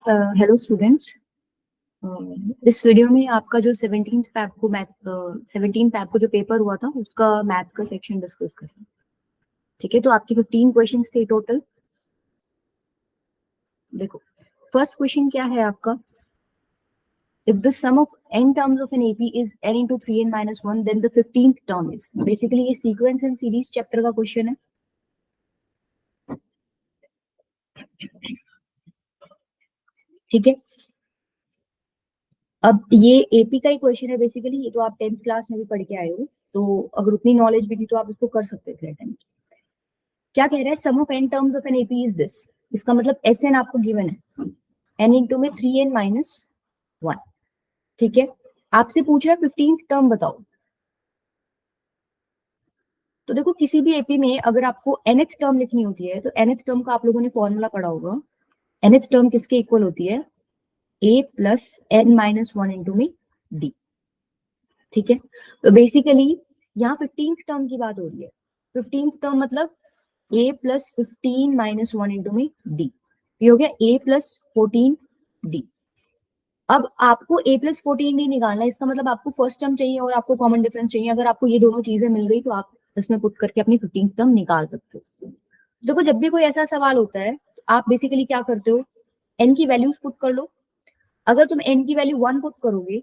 Hello students. इस video में आपका जो 17 पैप को जो पेपर हुआ था उसका मैथ्स का सेक्शन डिस्कस करें। ठीक है, तो आपके 15 क्वेश्चंस थे टोटल। देखो, फर्स्ट क्वेश्चन क्या है आपका, if the sum of n terms of N AP is n into 3n minus 1 then the 15th term is। Basically ये सीक्वेंस एंड सीरीज चैप्टर का क्वेश्चन है। ठीक है, अब ये एपी का ही क्वेश्चन है बेसिकली। ये तो आप 10th क्लास में भी पढ़ के आए हो, तो अगर उतनी नॉलेज भी थी तो आप उसको कर सकते थे अटेम्प्ट। क्या कह रहा है, sum of n terms of N AP is this. इसका मतलब Sn आपको गिवन है, n इंटू में 3n माइनस 1। ठीक है, आपसे पूछ रहा है 15th टर्म बताओ। तो देखो, किसी भी एपी में अगर आपको nth टर्म लिखनी होती है तो nth टर्म का आप लोगों ने फॉर्मूला पढ़ा होगा। nth टर्म किसके इक्वल होती है, a plus n minus 1 into में d। ठीक है, तो बेसिकली यहाँ 15th टर्म की बात हो रही है। 15th टर्म मतलब a प्लस 15 माइनस 1 इंटू में d। ये हो गया a प्लस 14d। अब आपको a प्लस 14d निकालना है। इसका मतलब आपको फर्स्ट टर्म चाहिए और आपको कॉमन डिफरेंस चाहिए। अगर आपको ये दोनों चीजें मिल गई तो आप इसमें पुट करके अपनी 15th टर्म निकाल सकते हो। देखो, जब भी कोई ऐसा सवाल होता है तो आप बेसिकली क्या करते हो, n की वैल्यूज पुट कर लो। अगर तुम n की वैल्यू 1 पुट करोगे,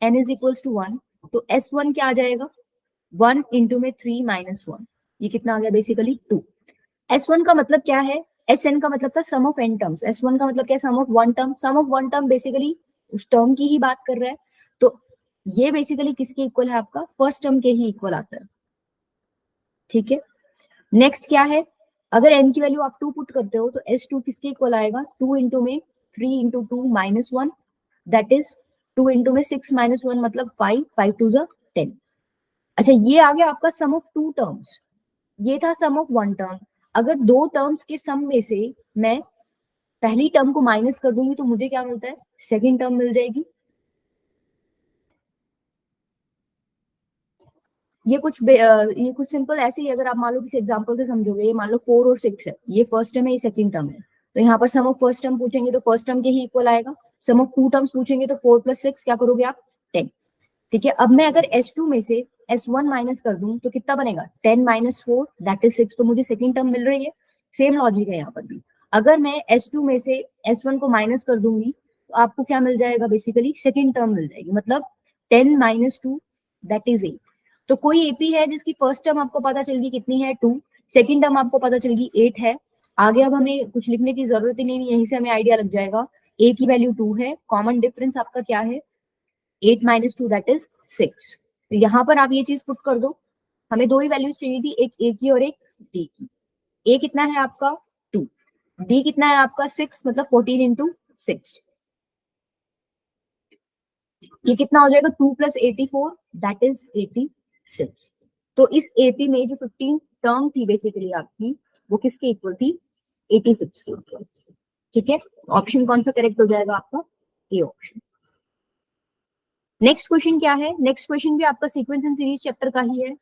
n इज इक्वल्स टू 1, तो s1 क्या आ जाएगा, 1 इंटू में 3 माइनस 1। ये कितना आ गया, बेसिकली 2। S1 का मतलब क्या है, Sn का मतलब था सम ऑफ n टर्म्स। S1 का मतलब क्या है, sum of one term. Sum of one term basically उस टर्म की ही बात कर रहा है। तो ये बेसिकली किसके इक्वल है, आपका फर्स्ट टर्म के ही इक्वल आता है। ठीक है, नेक्स्ट क्या है, अगर n की वैल्यू आप 2 पुट करते हो तो S2 किसके इक्वल आएगा, 2 इंटू में 3 into 2 minus 1, that is 2 into में 6 माइनस 1 मतलब 5, 5 टू 10। अच्छा, ये आ गया आपका सम ऑफ टू टर्म्स। ये था सम ऑफ वन टर्म। अगर दो टर्म्स के सम में से मैं पहली टर्म को माइनस कर दूंगी तो मुझे क्या मिलता है, सेकंड टर्म मिल जाएगी। ये कुछ सिंपल ऐसे ही, अगर आप मान लो किसी एग्जांपल से समझोगे, ये मान लो 4 और 6 है, ये फर्स्ट टर्म है, ये सेकंड टर्म है। तो यहाँ पर सम ऑफ फर्स्ट टर्म पूछेंगे तो फर्स्ट टर्म के ही इक्वल आएगा। सम ऑफ टू टर्म्स पूछेंगे तो 4 प्लस 6 क्या करोगे आप, 10। ठीक है, अब मैं अगर S2 में से S1 माइनस कर दूं तो कितना बनेगा, 10 माइनस 4 दैट इज 6। तो मुझे सेकंड टर्म मिल रही है। सेम लॉजिक है यहाँ पर भी। अगर मैं S2 में से S1 को माइनस कर दूंगी तो आपको क्या मिल जाएगा, बेसिकली सेकंड टर्म मिल जाएगी। मतलब 10 माइनस 2 दैट इज 8। तो कोई एपी है जिसकी फर्स्ट टर्म आपको पता चल गई कितनी है, 2। सेकंड टर्म आपको पता चल गई 8 है। आगे अब हमें कुछ लिखने की जरूरत ही नहीं, यहीं से हमें आइडिया लग जाएगा। ए की वैल्यू 2 है, कॉमन डिफरेंस आपका क्या है, 8 माइनस 2 दैट इज 6। तो यहाँ पर आप ये चीज पुट कर दो। हमें दो ही वैल्यूज चाहिए थी, एक ए की और एक डी की। ए कितना है आपका 2, डी कितना है आपका 6, मतलब 14 इंटू 6। ये कितना हो जाएगा, 2 प्लस 84 दैट इज 86। तो इस एपी में जो 15 टर्म थी बेसिकली आपकी, वो किसके इक्वल थी, 86 के इक्वल। ठीक है, ऑप्शन कौन सा करेक्ट हो जाएगा आपका, ए ऑप्शन। नेक्स्ट क्वेश्चन क्या है, नेक्स्ट क्वेश्चन भी आपका सीक्वेंस एंड सीरीज चैप्टर का ही है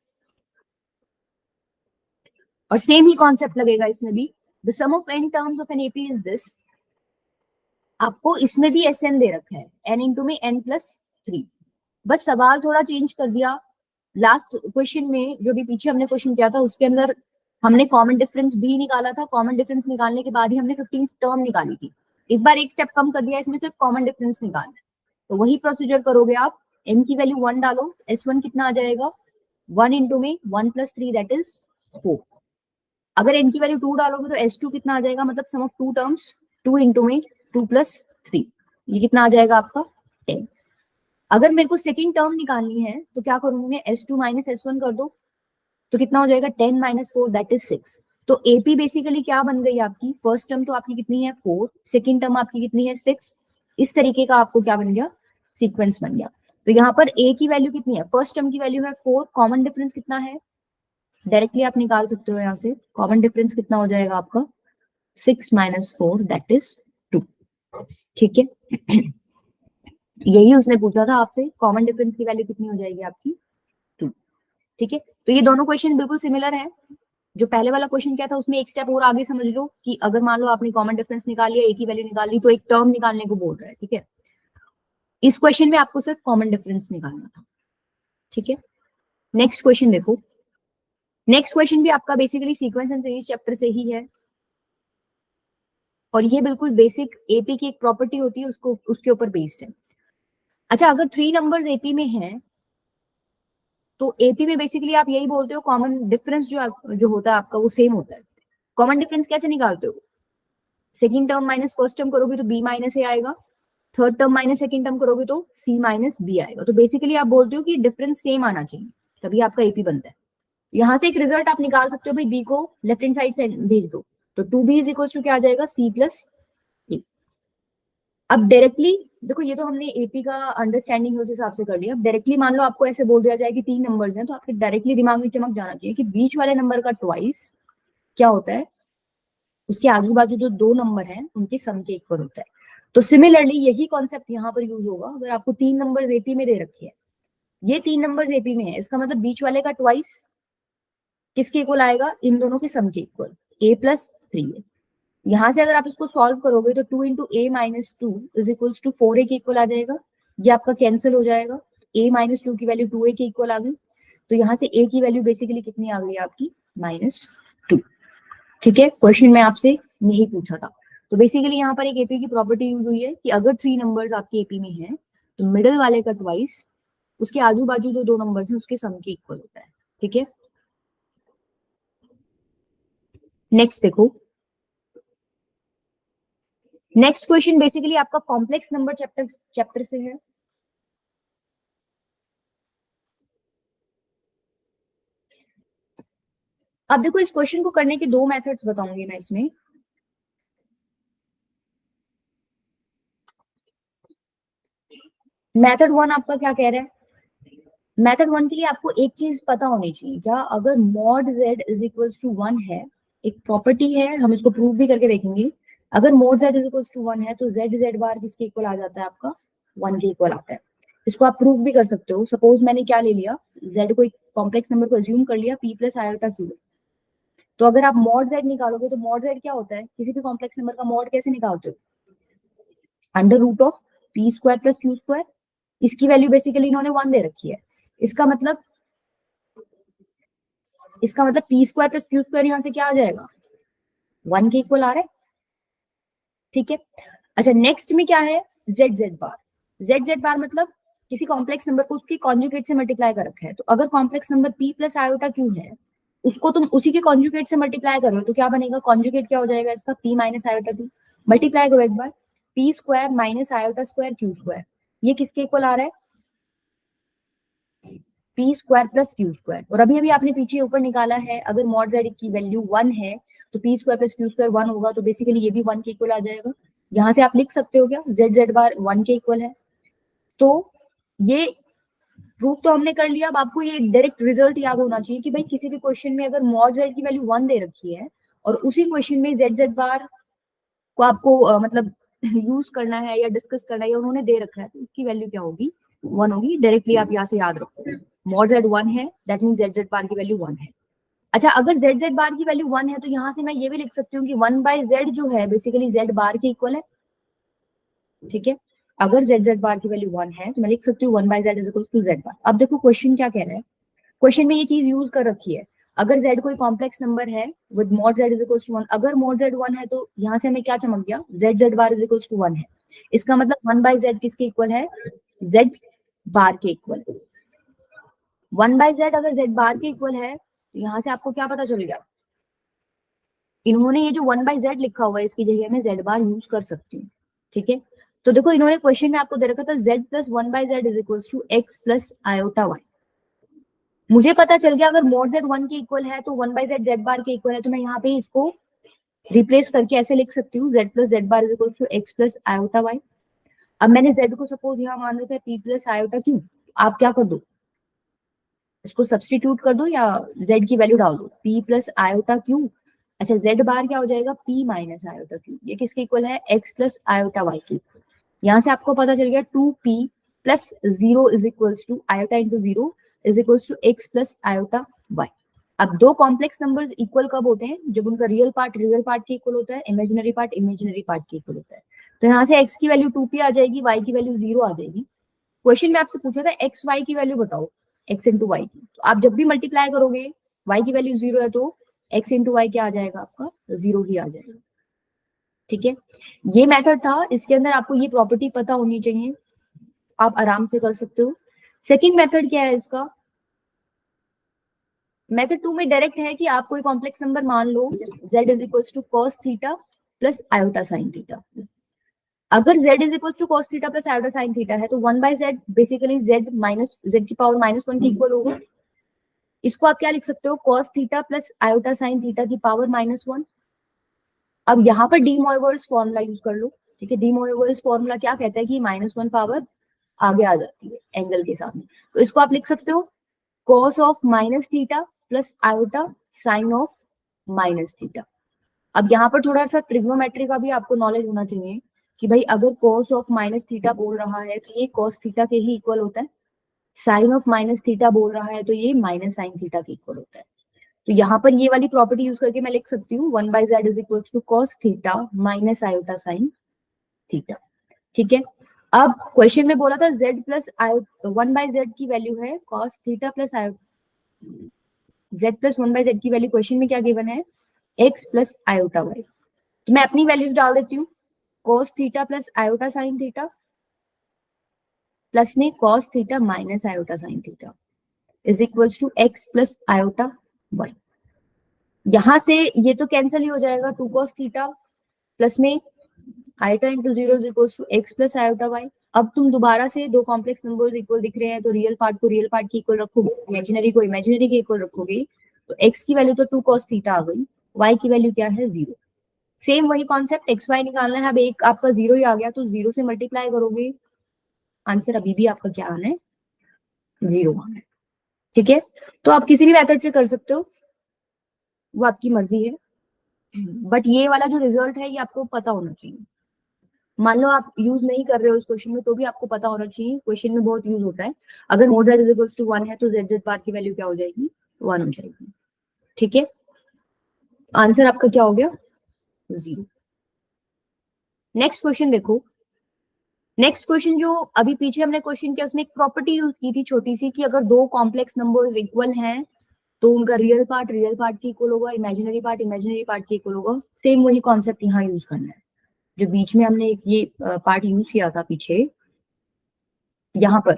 और सेम ही कॉन्सेप्ट लगेगा इसमें भी। The sum of n terms of N AP is this. आपको इसमें भी Sn दे रखा है, n इंटू में n प्लस 3। बस सवाल थोड़ा चेंज कर दिया। लास्ट क्वेश्चन में जो भी पीछे हमने क्वेश्चन किया था उसके अंदर हमने कॉमन डिफरेंस भी निकाला था। कॉमन डिफरेंस निकालने के बाद ही हमने 15th टर्म निकाली थी। इस बार एक स्टेप कम कर दिया, इसमें सिर्फ कॉमन डिफरेंस निकालना है। तो वही प्रोसीजर करोगे आप, n की वैल्यू 1 डालो, S1 कितना आ जाएगा, 1 इंटू में 1 प्लस 3 दैट इज 4। अगर n की वैल्यू 2 डालोगे तो S2 कितना आ जाएगा, मतलब सम ऑफ टू टर्म्स, 2 इंटू में 2 प्लस 3, ये कितना आ जाएगा आपका 10। अगर मेरे को सेकंड टर्म निकालनी है तो क्या करूंगी मैं, S2 माइनस S1 कर दो तो कितना हो जाएगा, 10 माइनस 4 दैट इज 6। तो एपी बेसिकली क्या बन गई आपकी, फर्स्ट टर्म तो आपकी कितनी है 4, सेकंड टर्म आपकी कितनी है 6। इस तरीके का आपको क्या बन गया, सीक्वेंस बन गया। तो यहाँ पर ए की वैल्यू कितनी है, फर्स्ट टर्म की वैल्यू है 4, कॉमन डिफरेंस कितना है, डायरेक्टली आप निकाल सकते हो यहाँ से। कॉमन डिफरेंस कितना हो जाएगा आपका, 6 माइनस 4 दैट इज 2। ठीक है, यही उसने पूछा था आपसे, कॉमन डिफरेंस की वैल्यू कितनी हो जाएगी आपकी 2। ठीक है, तो ये दोनों क्वेश्चन बिल्कुल सिमिलर है। जो पहले वाला क्वेश्चन क्या था उसमें एक स्टेप और आगे समझ लो कि अगर मान लो आपने कॉमन डिफरेंस निकाल लिया, एक ही वैल्यू निकाल ली, तो एक टर्म निकालने को बोल रहा है, ठीक है। इस क्वेश्चन में आपको सिर्फ कॉमन डिफरेंस निकालना था, ठीक है। नेक्स्ट क्वेश्चन देखो, नेक्स्ट क्वेश्चन भी आपका basically sequence and series chapter से ही है, और ये बिल्कुल बेसिक एपी की एक प्रॉपर्टी होती है, उसको उसके ऊपर बेस्ड है। अच्छा, अगर 3 नंबर्स एपी में हैं तो एपी में बेसिकली आप यही बोलते हो कॉमन डिफरेंस जो होता है आपका वो सेम होता है। कॉमन डिफरेंस कैसे निकालते हो? Second term minus first term करोगे तो बी माइनस ए आएगा, third term minus second term करोगे तो सी माइनस बी आएगा। तो बेसिकली आप बोलते हो कि डिफरेंस सेम आना चाहिए, तभी आपका एपी बनता है। यहाँ से एक रिजल्ट आप निकाल सकते हो, भाई बी को लेफ्ट हैंड साइड से भेज दो, तो 2b इज इक्वल टू क्या आ जाएगा, सी प्लस ए। अब डायरेक्टली देखो, ये तो हमने एपी का अंडरस्टैंडिंग उस हिसाब से कर लिया। अब डायरेक्टली मान लो आपको ऐसे बोल दिया जाए कि 3 नंबर्स हैं, तो आपके डायरेक्टली दिमाग में चमक जाना चाहिए कि बीच वाले नंबर का ट्वाइस क्या होता है, उसके आजू बाजू जो 2 नंबर हैं उनके सम के इक्वल होता है। तो सिमिलरली यही कॉन्सेप्ट यहाँ पर यूज होगा। अगर आपको 3 नंबर्स एपी में दे रखे हैं, ये 3 नंबर्स एपी में है, इसका मतलब बीच वाले का ट्वाइस किसके इक्वल आएगा, इन दोनों के सम के इक्वल, a प्लस 3a। यहां से अगर आप इसको सॉल्व करोगे तो 2 into a minus two is equals to 4a के इक्वल आ जाएगा। ये आपका कैंसिल हो जाएगा, a माइनस टू की वैल्यू 2a के इक्वल आ गई, तो यहाँ से a की वैल्यू बेसिकली कितनी आ गई आपकी, -2। ठीक है, क्वेश्चन में आपसे यही पूछा था। तो बेसिकली यहाँ पर एक एपी की प्रॉपर्टी यूज हुई है कि अगर 3 नंबर्स आपके एपी में हैं तो मिडिल वाले का ट्वाइस उसके आजू बाजू जो 2 नंबर्स हैं उसके सम के इक्वल होता है, ठीक है। नेक्स्ट देखो, नेक्स्ट क्वेश्चन बेसिकली आपका कॉम्प्लेक्स नंबर चैप्टर से है। अब देखो, इस क्वेश्चन को करने के 2 मेथड्स बताऊंगी मैं इसमें। मेथड 1 आपका क्या कह रहा है, मेथड 1 के लिए आपको एक चीज पता होनी चाहिए क्या, अगर mod z is equals to 1 है, एक प्रॉपर्टी है, हम इसको प्रूव भी करके देखेंगे। अगर mod z is equals to 1 है तो z बार किसके इक्वल आ जाता है, आपका 1 के इक्वल आता है। इसको आप प्रूव भी कर सकते हो। सपोज मैंने क्या ले लिया, z को एक कॉम्प्लेक्स नंबर को अज्यूम कर लिया, p प्लस आयोटा क्यू। तो अगर आप मॉड z निकालोगे तो मॉड z क्या होता है, किसी भी कॉम्प्लेक्स नंबर का मॉड कैसे निकालते हो, under root of p square plus Q square. इसकी वैल्यू बेसिकली इन्होंने 1 दे रखी है, इसका मतलब p square plus Q square यहाँ से क्या आ जाएगा, 1 के इक्वल आ रहा है, ठीक है। अच्छा, नेक्स्ट में क्या है, जेड बार। जेड बार मतलब किसी कॉम्प्लेक्स नंबर को उसके कॉन्जुगेट से मल्टीप्लाई कर रखा है। तो अगर complex number P plus iota Q है, उसको तुम उसी के कॉन्जुगेट से मल्टीप्लाई करो तो क्या बनेगा, कॉन्जुगेट क्या हो जाएगा इसका, P minus iota Q. Multiply करो एक बार, P square minus iota square Q square, ये किसके इक्वल आ रहा है, P square plus Q square. और अभी अभी आपने पीछे ऊपर निकाला है, अगर मॉड जेड की वैल्यू 1 है तो P square plus Q square 1 होगा, तो बेसिकली ये भी 1 के इक्वल आ जाएगा। यहाँ से आप लिख सकते हो क्या, जेड बार 1 के इक्वल है। तो ये प्रूफ तो हमने कर लिया। अब आपको ये डायरेक्ट रिजल्ट याद होना चाहिए कि भाई किसी भी क्वेश्चन में अगर मॉड जेड की वैल्यू 1 दे रखी है और उसी क्वेश्चन में जेड बार को आपको मतलब यूज करना है या डिस्कस करना है या उन्होंने दे रखा है, तो उसकी वैल्यू क्या होगी, 1 होगी। डायरेक्टली आप यहाँ से याद रखो, मॉड जेड 1 है, दैट मीन जेड बार की वैल्यू 1 है। अच्छा, अगर जेड बार की वैल्यू 1 है तो यहाँ से मैं ये भी लिख सकती हूँ कि 1 बाय जेड जो है बेसिकली जेड बार के इक्वल है, ठीक है। अगर जेड बार की वैल्यू 1 है तो मैं लिख सकती हूँ 1 by Z is equal to Z bar. अब देखो क्वेश्चन क्या कह रहा है, क्वेश्चन में ये चीज यूज कर रखी है, अगर z कोई कॉम्प्लेक्स नंबर है with mod z is equals to 1, अगर मॉड z 1 है तो यहाँ से हमें क्या चमक गया, z bar is equals to 1 है। इसका मतलब 1 बाय z किसके इक्वल है, z बार के इक्वल। 1 बाय z अगर z बार के इक्वल है तो यहाँ से आपको क्या पता चल गया, इन्होंने ये जो 1 बाय z लिखा हुआ है इसकी जगह में z बार यूज कर सकती हूँ, ठीक है। तो देखो, इन्होंने क्वेश्चन में आपको दे रखा था z plus 1 by z is equals to x plus iota y। मुझे पता चल गया अगर मोड z 1 के इक्वल है तो 1 बाय z बार के इक्वल है, तो मैं यहाँ पे इसको रिप्लेस करके ऐसे लिख सकती हूँ, z plus z bar is equal to x plus iota y। अब मैंने z को सपोज यहाँ मान रखा है p प्लस आयोटा q, आप क्या कर दो, इसको सब्सटीट्यूट कर दो या z की वैल्यू डाल दो, p प्लस आयोटा q। अच्छा, z बार क्या हो जाएगा, p माइनस आयोटा q, ये किसके इक्वल है, x प्लस आयोटा y की। यहाँ से आपको पता चल गया 2p plus 0 is equals to iota into 0 is equals to x plus iota y। अब दो कॉम्प्लेक्स नंबर्स इक्वल कब होते हैं? जब उनका रियल पार्ट के इक्वल होता है, इमेजिनरी पार्ट के इक्वल होता है। तो यहाँ से x की वैल्यू 2p आ जाएगी, y की वैल्यू 0 आ जाएगी। क्वेश्चन में आपसे पूछा था x y की वैल्यू बताओ, x इंटू वाई की। तो आप जब भी मल्टीप्लाई करोगे, y की वैल्यू 0 है तो x इंटू वाई क्या आ जाएगा आपका? 0 ही आ जाएगा। ठीक है, ये मेथड था, इसके अंदर आपको ये प्रॉपर्टी पता होनी चाहिए, आप आराम से कर सकते हो। सेकेंड मेथड क्या है इसका? मेथड 2 में डायरेक्ट है कि आप कोई कॉम्प्लेक्स नंबर मान लो, z is equal to cos theta plus iota sine theta. अगर z is equal to cos theta plus iota sine theta है तो 1/z बेसिकली z की पावर -1 के इक्वल होगा। इसको आप क्या लिख सकते हो? Cos theta plus iota sine theta की पावर -1। अब यहाँ पर डी मोइवर्स फॉर्मूला यूज कर लो। ठीक है, डी मोइवर्स फॉर्मूला क्या कहता है कि -1 पावर आगे आ जाती है एंगल के सामने। तो इसको आप लिख सकते हो cos of minus theta plus iota sine of minus theta. अब यहाँ पर थोड़ा सा ट्रिग्नोमेट्री का भी आपको नॉलेज होना चाहिए कि भाई अगर cos ऑफ माइनस थीटा बोल रहा है तो ये cos थीटा के ही इक्वल होता है, साइन ऑफ माइनस थीटा बोल रहा है तो ये माइनस साइन थीटा के इक्वल होता है। तो यहाँ पर ये वाली प्रॉपर्टी यूज करके मैं लिख सकती हूँ 1/z is equal to cos theta minus iota sine theta. ठीक है, अब क्वेश्चन में बोला था z प्लस 1/z की वैल्यू है cos theta plus z plus 1/z की वैल्यू क्वेश्चन में क्या गिवन है? x plus iota y। तो मैं अपनी वैल्यूज डाल देती हूँ, cos theta plus iota sine theta plus में cos theta minus iota sine theta is equals to x plus iota y। यहां से ये तो कैंसिल ही हो जाएगा, 2 cos थीटा प्लस में iota into 0 is equals to x plus iota y। अब तुम दोबारा से दो कॉम्प्लेक्स नंबर्स इक्वल दिख रहे हैं तो रियल पार्ट को रियल पार्ट के इक्वल रखोगे, इमेजिनरी को इमेजिनरी के इक्वल रखोगे। तो x की वैल्यू तो 2 cos थीटा आ गई, y की वैल्यू क्या है? 0। सेम वही कॉन्सेप्ट, एक्स वाई निकालना है। अब एक आपका 0 ही आ गया तो 0 से मल्टीप्लाई करोगे, आंसर अभी भी आपका क्या आना है? 0 आना है। ठीक है, तो आप किसी भी मेथड से कर सकते हो, वो आपकी मर्जी है, बट ये वाला जो रिजल्ट है ये आपको पता होना चाहिए। मान लो आप यूज नहीं कर रहे हो इस क्वेश्चन में तो भी आपको पता होना चाहिए, क्वेश्चन में बहुत यूज होता है। अगर mod z is equals to 1 है तो z बार की वैल्यू क्या हो जाएगी? 1 हो जाएगी। ठीक है, आंसर आपका क्या हो गया? 0। नेक्स्ट क्वेश्चन देखो। नेक्स्ट क्वेश्चन जो अभी पीछे हमने क्वेश्चन किया उसमें एक प्रॉपर्टी यूज की थी छोटी सी कि अगर दो कॉम्प्लेक्स नंबर्स इक्वल हैं तो उनका रियल पार्ट के इक्वल होगा, इमेजिनरी पार्ट के इक्वल होगा। सेम वही कॉन्सेप्ट यहाँ यूज करना है जो बीच में हमने एक ये पार्ट यूज किया था पीछे। यहाँ पर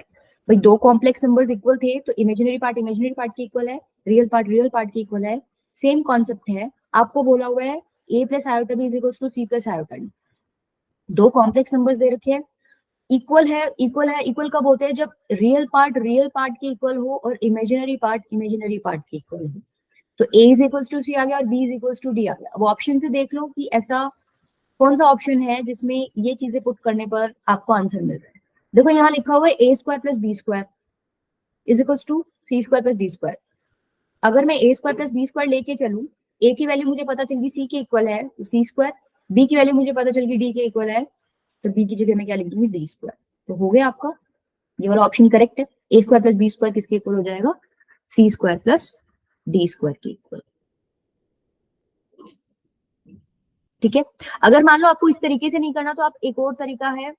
भाई दो कॉम्प्लेक्स नंबर्स इक्वल थे तो इमेजिनरी पार्ट के इक्वल है, रियल पार्ट के इक्वल है। सेम कॉन्सेप्ट है, आपको बोला हुआ है a plus iota b is equal to c plus iota d. दो कॉम्प्लेक्स नंबर्स दे रखे हैं, इक्वल कब होते हैं? जब रियल पार्ट के इक्वल हो और इमेजिनरी पार्ट के इक्वल हो। तो a is equal to C आ गया और b is equal to D आ गया। अब ऑप्शन से देख लो कि ऐसा कौन सा ऑप्शन है जिसमें ये चीजें पुट करने पर आपको आंसर मिल रहा है। देखो यहाँ लिखा हुआ है a square plus B square is equal to C square plus D square. अगर मैं a square plus B square लेके चलूं, a की वैल्यू मुझे पता चल गई c के इक्वल है तो सी स्क्वायर, b की वैल्यू मुझे पता चल गई d के इक्वल है तो b की जगह मैं क्या लिख दूंगी? D square. तो हो गया आपका ये वाला ऑप्शन करेक्ट है। ए स्क्वायर प्लस बी स्क्वायर किसके इक्वल हो जाएगा? सी स्क्वायर प्लस डी स्क्वायर के इक्वल। ठीक है, अगर मान लो आपको इस तरीके से नहीं करना तो आप एक और तरीका है।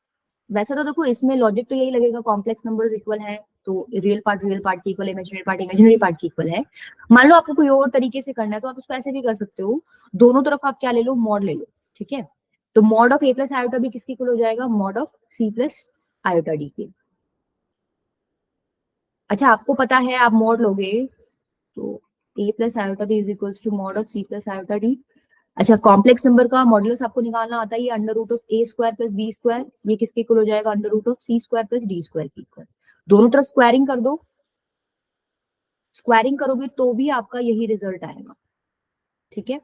वैसे तो देखो इसमें लॉजिक तो यही लगेगा, कॉम्प्लेक्स नंबर्स इक्वल है तो रियल पार्ट के इक्वल, इमेजिनरी पार्ट के इक्वल है। मान लो आपको कोई और तरीके से करना है तो आप उसको ऐसे भी कर सकते हो, दोनों तरफ आप क्या ले लो? मॉड ले लो। ठीक है, तो mod of a plus iota b किसके इक्वल हो जाएगा? Mod of c plus iota d के। अच्छा आपको पता है आप मॉड लोगे तो a plus iota b is equals to mod of c plus iota d. अच्छा कॉम्प्लेक्स नंबर का मॉडुलस आपको निकालना आता है, ये under root of a square plus B square, ये किसके इक्वल हो जाएगा? Under root of c square plus D square के इक्वल। दोनों तरफ स्क्वायरिंग कर दो, स्क्वायरिंग करोगे तो भी आपका यही रिजल्ट आएगा। ठीक है,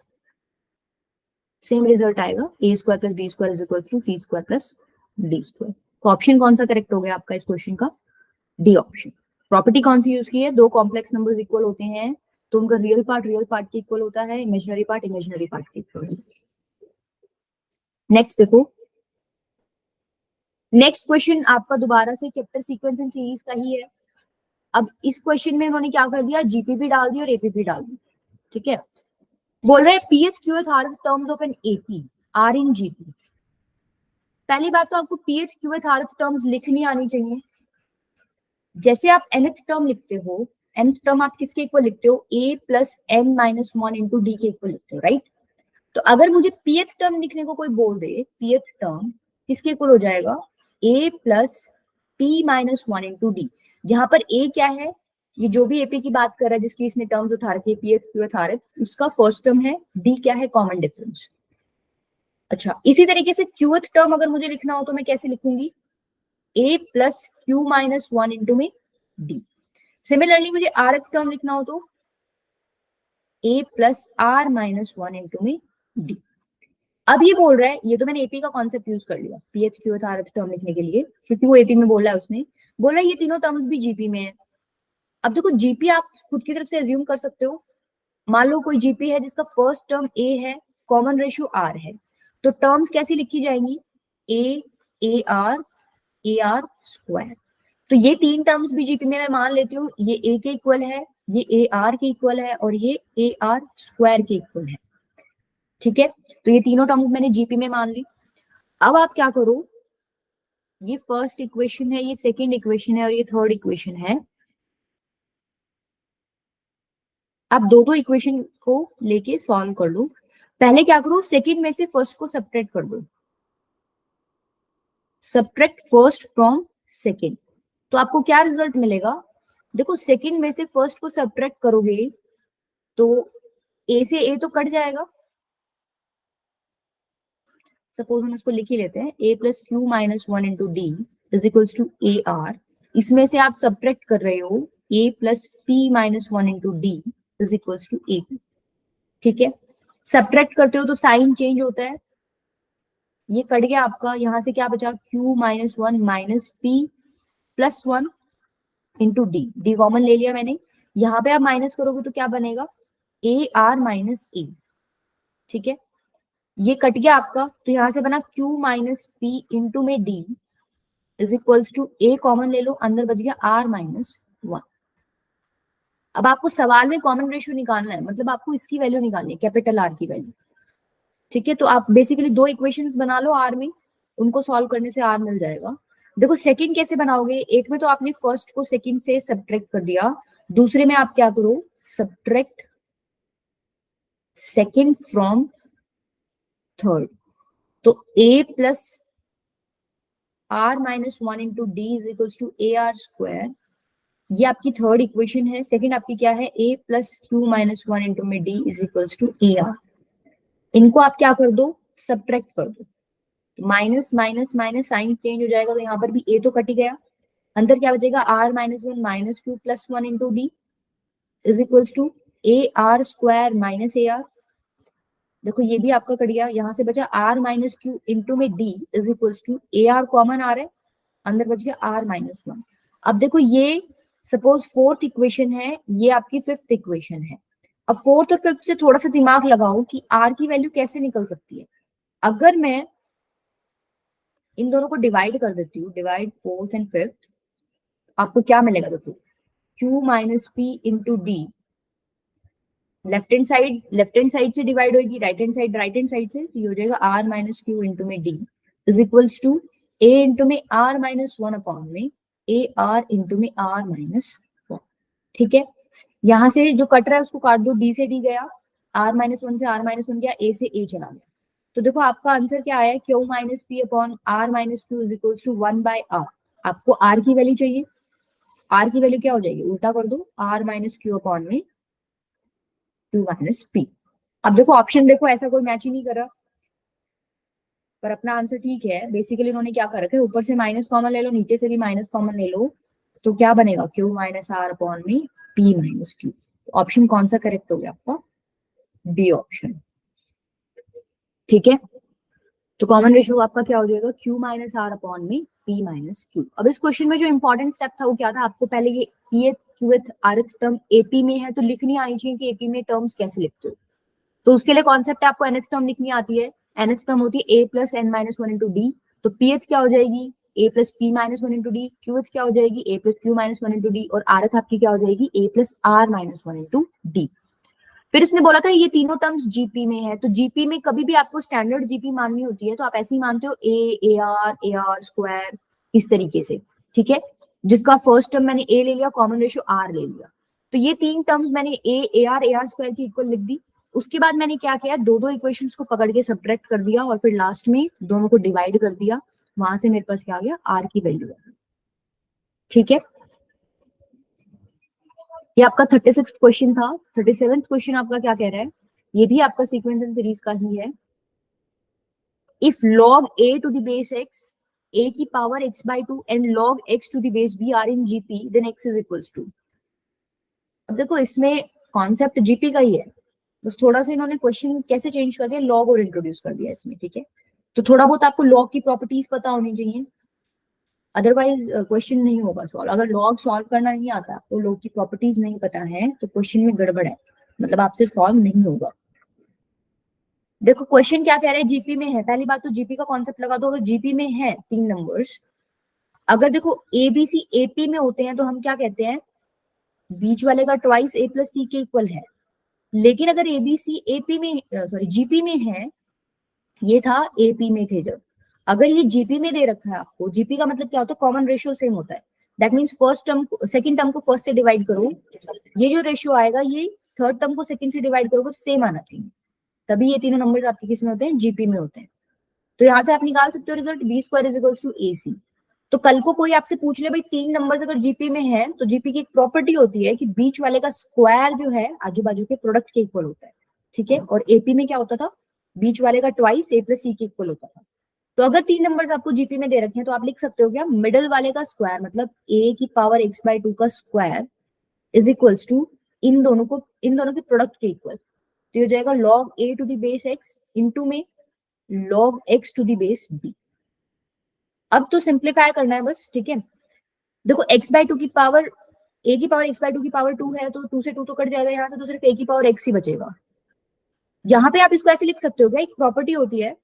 सेम रिजल्ट आएगा, A square plus B square is equal to C square plus D square. तो ऑप्शन कौन सा करेक्ट हो गया आपका इस क्वेश्चन का? D option. प्रॉपर्टी कौन सी यूज की है? दो कॉम्प्लेक्स नंबर्स इक्वल होते हैं तो उनका रियल पार्ट के इक्वल होता है, इमेजिनरी पार्ट के इक्वल। नेक्स्ट देखो, नेक्स्ट क्वेश्चन आपका दोबारा से चैप्टर सीक्वेंस एंड सीरीज का ही है। अब इस क्वेश्चन में उन्होंने क्या कर दिया? जीपीपी डाल दी और एपीपी डाल दी। ठीक है, बोल रहे हैं pth qth r terms of N AP are in GP. पहली बात तो आपको पीएच क्यूएच आर टर्म्स लिखनी आनी चाहिए। जैसे आप nth टर्म लिखते हो, nth टर्म आप किसके इक्वल लिखते हो, a plus n minus one into d के इक्वल लिखते हो, राइट। तो अगर मुझे pth टर्म लिखने को कोई बोल दे, pth टर्म किसके इक्वल हो जाएगा, a plus p minus one into D, जहां पर a क्या है, ये जो भी एपी की बात कर रहा है जिसकी इसने टर्म्स उठा रखी है pth qth rth, उसका फर्स्ट टर्म है, d क्या है, कॉमन डिफरेंस। अच्छा, इसी तरीके से qth टर्म अगर मुझे लिखना हो तो मैं कैसे लिखूंगी, a plus Q minus one into में d। सिमिलरली मुझे rth टर्म लिखना हो तो a plus r minus one into में d। अब ये बोल रहा है, ये तो मैंने एपी का कॉन्सेप्ट यूज कर लिया ph qth rth टर्म लिखने के लिए, क्योंकि वो एपी में बोल रहा है, उसने बोला है ये तीनों टर्म्स भी जीपी में है। अब देखो जीपी आप खुद की तरफ से एज्यूम कर सकते हो। मान लो कोई जीपी है जिसका फर्स्ट टर्म a है, कॉमन रेशियो r है, तो टर्म्स कैसी लिखी जाएंगी, ए आर स्क्वायर। तो ये तीन टर्म्स भी जीपी में मैं मान लेती हूँ, ये a के इक्वल है, ये ए आर के इक्वल है और ये ए आर स्क्वायर के इक्वल है। ठीक है, तो ये तीनों टर्म्स मैंने जीपी में मान ली। अब आप क्या करो, ये फर्स्ट इक्वेशन है, ये सेकंड इक्वेशन है और ये थर्ड इक्वेशन है। आप दो दो इक्वेशन को लेके सॉल्व कर लो। पहले क्या करो, सेकंड में से फर्स्ट को सब्ट्रैक्ट कर दो, सब्ट्रैक्ट फर्स्ट फ्रॉम सेकंड, तो आपको क्या रिजल्ट मिलेगा। देखो सेकंड में से फर्स्ट को सब्ट्रैक्ट करोगे तो ए से ए तो कट जाएगा, सपोज हम इसको लिख ही लेते हैं, a plus Q minus one into D is equals to A R. इसमें से आप सब्ट्रैक्ट कर रहे हो a plus P minus one into D is equals to A. ठीक है, सब्ट्रैक्ट करते हो तो साइन चेंज होता है, ये कट गया आपका, यहां से क्या बचा, q minus one minus P plus one into D, D common ले लिया मैंने। यहाँ पे आप माइनस करोगे तो क्या बनेगा, ए आर माइनस ए। ठीक है, ये कट गया आपका, तो यहां से बना q माइनस पी इंटू में d is equals to a common ले लो, अंदर बच गया r माइनस वन। अब आपको सवाल में कॉमन रेशियो निकालना है, मतलब आपको इसकी वैल्यू निकालनी है, कैपिटल R की वैल्यू। ठीक है, तो आप बेसिकली दो इक्वेशंस बना लो R में, उनको सॉल्व करने से R मिल जाएगा। देखो सेकंड कैसे बनाओगे, एक में तो आपने फर्स्ट को सेकंड से सब्ट्रैक्ट कर दिया, दूसरे में आप क्या करो, सब्ट्रैक्ट सेकंड फ्रॉम थर्ड, तो a plus r minus one into D is equals to A r square, ये आपकी थर्ड इक्वेशन है। सेकंड आपकी क्या है, a plus Q minus one into में D is equals to A R. इनको आप क्या कर दो, सब्ट्रैक्ट कर दो, minus minus minus sign change हो जाएगा, तो यहाँ पर भी a तो कट ही गया, अंदर क्या बचेगा, r minus one minus q plus one into D is equals to A r square minus a r. देखो ये भी आपका कट गया, यहाँ से बचा r माइनस क्यू इंटू में d is equals to A R common आ रहा है, अंदर बच गया r माइनस वन। अब देखो ये सपोज फोर्थ इक्वेशन है, ये आपकी फिफ्थ इक्वेशन है। अब फोर्थ और फिफ्थ से थोड़ा सा दिमाग लगाओ कि r की वैल्यू कैसे निकल सकती है। अगर मैं इन दोनों को डिवाइड कर देती हूँ, डिवाइड फोर्थ एंड फिफ्थ, आपको क्या मिलेगा, देखो q माइनस पी इंटू डी, लेफ्ट हैंड साइड से डिवाइड होगी, राइट हैंड साइड से, तो ये हो जाएगा r माइनस क्यू इंटू में d is equals to a into में r माइनस वन अपॉन में ए आर इंटू में r माइनस वन। ठीक है, यहां से जो कट रहा है उसको काट दो, d से d गया, r माइनस वन से r माइनस वन गया, a से a चला गया, तो देखो आपका आंसर क्या आया, q minus p upon r minus q is equals to one by r। आपको r की वैल्यू चाहिए, r की वैल्यू क्या हो जाएगी, उल्टा कर दो, r माइनस क्यू अपॉन में q माइनस p। अब देखो ऑप्शन देखो, ऐसा कोई मैच ही नहीं कर रहा, पर अपना आंसर ठीक है। बेसिकली उन्होंने क्या कर रखा है, ऊपर से माइनस कॉमन ले लो, नीचे से भी माइनस कॉमन ले लो, तो क्या बनेगा, q माइनस आर अपॉन में p माइनस क्यू। ऑप्शन कौन सा करेक्ट हो गया आपका, बी ऑप्शन। ठीक है, तो कॉमन रेशियो आपका क्या हो जाएगा, q माइनस आर अपॉन में p माइनस क्यू। अब इस क्वेश्चन में जो इंपॉर्टेंट स्टेप था वो क्या था, आपको पहले ये pth qth rth term AP में है तो लिखनी आनी चाहिए कि एपी में टर्म्स कैसे लिखते हो। तो उसके लिए कॉन्सेप्ट है, आपको nth टर्म लिखनी आती है, nth टर्म होती है a plus n minus one into d, तो pth क्या हो जाएगी, a plus P minus one into d, qth क्या हो जाएगी, a plus Q minus one into d, और rth आपकी क्या हो जाएगी, a plus r minus one into d. फिर इसने बोला था ये तीनों टर्म्स जीपी में है, तो जीपी में कभी भी आपको स्टैंडर्ड जीपी माननी होती है तो आप ऐसे ही मानते हो ए आर स्क्वायर, इस तरीके से, ठीक है, जिसका फर्स्ट टर्म मैंने ए ले लिया, कॉमन रेशियो आर ले लिया, तो ये तीन टर्म्स मैंने ए आर स्क्वायर की इक्वल लिख दी। उसके बाद मैंने क्या किया, दो दो इक्वेशंस को पकड़ के सब्ट्रैक्ट कर दिया और फिर लास्ट में दोनों को डिवाइड कर दिया, वहां से मेरे पास क्या आ गया, आर की वैल्यू है, ठीक है। ये आपका 36 क्वेश्चन था। 37 क्वेश्चन आपका क्या कह रहा है, ये भी आपका सीक्वेंस एंड सीरीज का ही है। If log a to the base x, a की power x by 2 and log x to the base b are in gp, then x is equals to। अब देखो इसमें कॉन्सेप्ट जीपी का ही है, बस थोड़ा सा इन्होंने क्वेश्चन कैसे चेंज कर दिया, लॉग और इंट्रोड्यूस कर दिया इसमें, ठीक है। तो थोड़ा बहुत आपको लॉग की प्रॉपर्टीज पता होनी चाहिए, अदरवाइज क्वेश्चन नहीं होगा सॉल्व। अगर लॉग सॉल्व करना नहीं आता, आपको लॉग की प्रॉपर्टीज नहीं पता है, तो क्वेश्चन में गड़बड़ है, मतलब आपसे सॉल्व नहीं होगा। देखो क्वेश्चन क्या कह रहे हैं, जीपी में है, पहली बात तो जीपी का कॉन्सेप्ट लगा दो। अगर जीपी में है तीन नंबर्स, अगर देखो एबीसी एपी में होते हैं तो हम क्या कहते हैं, बीच वाले का ट्वाइस ए प्लस सी के इक्वल है। लेकिन अगर एबीसी एपी में सॉरी जीपी में है, ये था एपी में थे जब, अगर ये जीपी में दे रखा है आपको, जीपी का मतलब क्या होता है, कॉमन रेशियो सेम होता है, that means first term second term को फर्स्ट से डिवाइड करो, ये जो रेशियो आएगा ये थर्ड टर्म को सेकंड से डिवाइड करोगे तो सेम आना चाहिए, तभी ये तीनों नंबर आपके किस में होते हैं, जीपी में होते हैं। तो यहाँ से आप निकाल सकते हो result, B square is equals to A C. तो कल को कोई आपसे पूछ ले भाई तीन नंबर्स अगर जीपी में है, तो जीपी की एक प्रॉपर्टी होती है कि बीच वाले का स्क्वायर जो है आजू बाजू के प्रोडक्ट के इक्वल होता है, ठीक है। और एपी में क्या होता था, बीच वाले का ट्वाइस ए प्लस सी के इक्वल होता था। तो अगर तीन नंबर्स आपको जीपी में दे रखे हैं तो आप लिख सकते हो क्या, मिडल वाले का स्क्वायर मतलब ए की पावर एक्स बाय 2 का स्क्वायर इज इक्वल्स टू इन दोनों के प्रोडक्ट के इक्वल। तो ये हो जाएगा log a to the base x into में log x to the base b। अब तो सिंप्लीफाई करना है बस, ठीक है। देखो x बाय 2 की पावर a की पावर x बाय 2 की पावर 2 है, तो 2 से 2 तो कट जाएगा यहाँ से, तो सिर्फ a की पावर x ही बचेगा। यहाँ पे आप इसको ऐसे लिख सकते हो क्या, एक प्रॉपर्टी होती है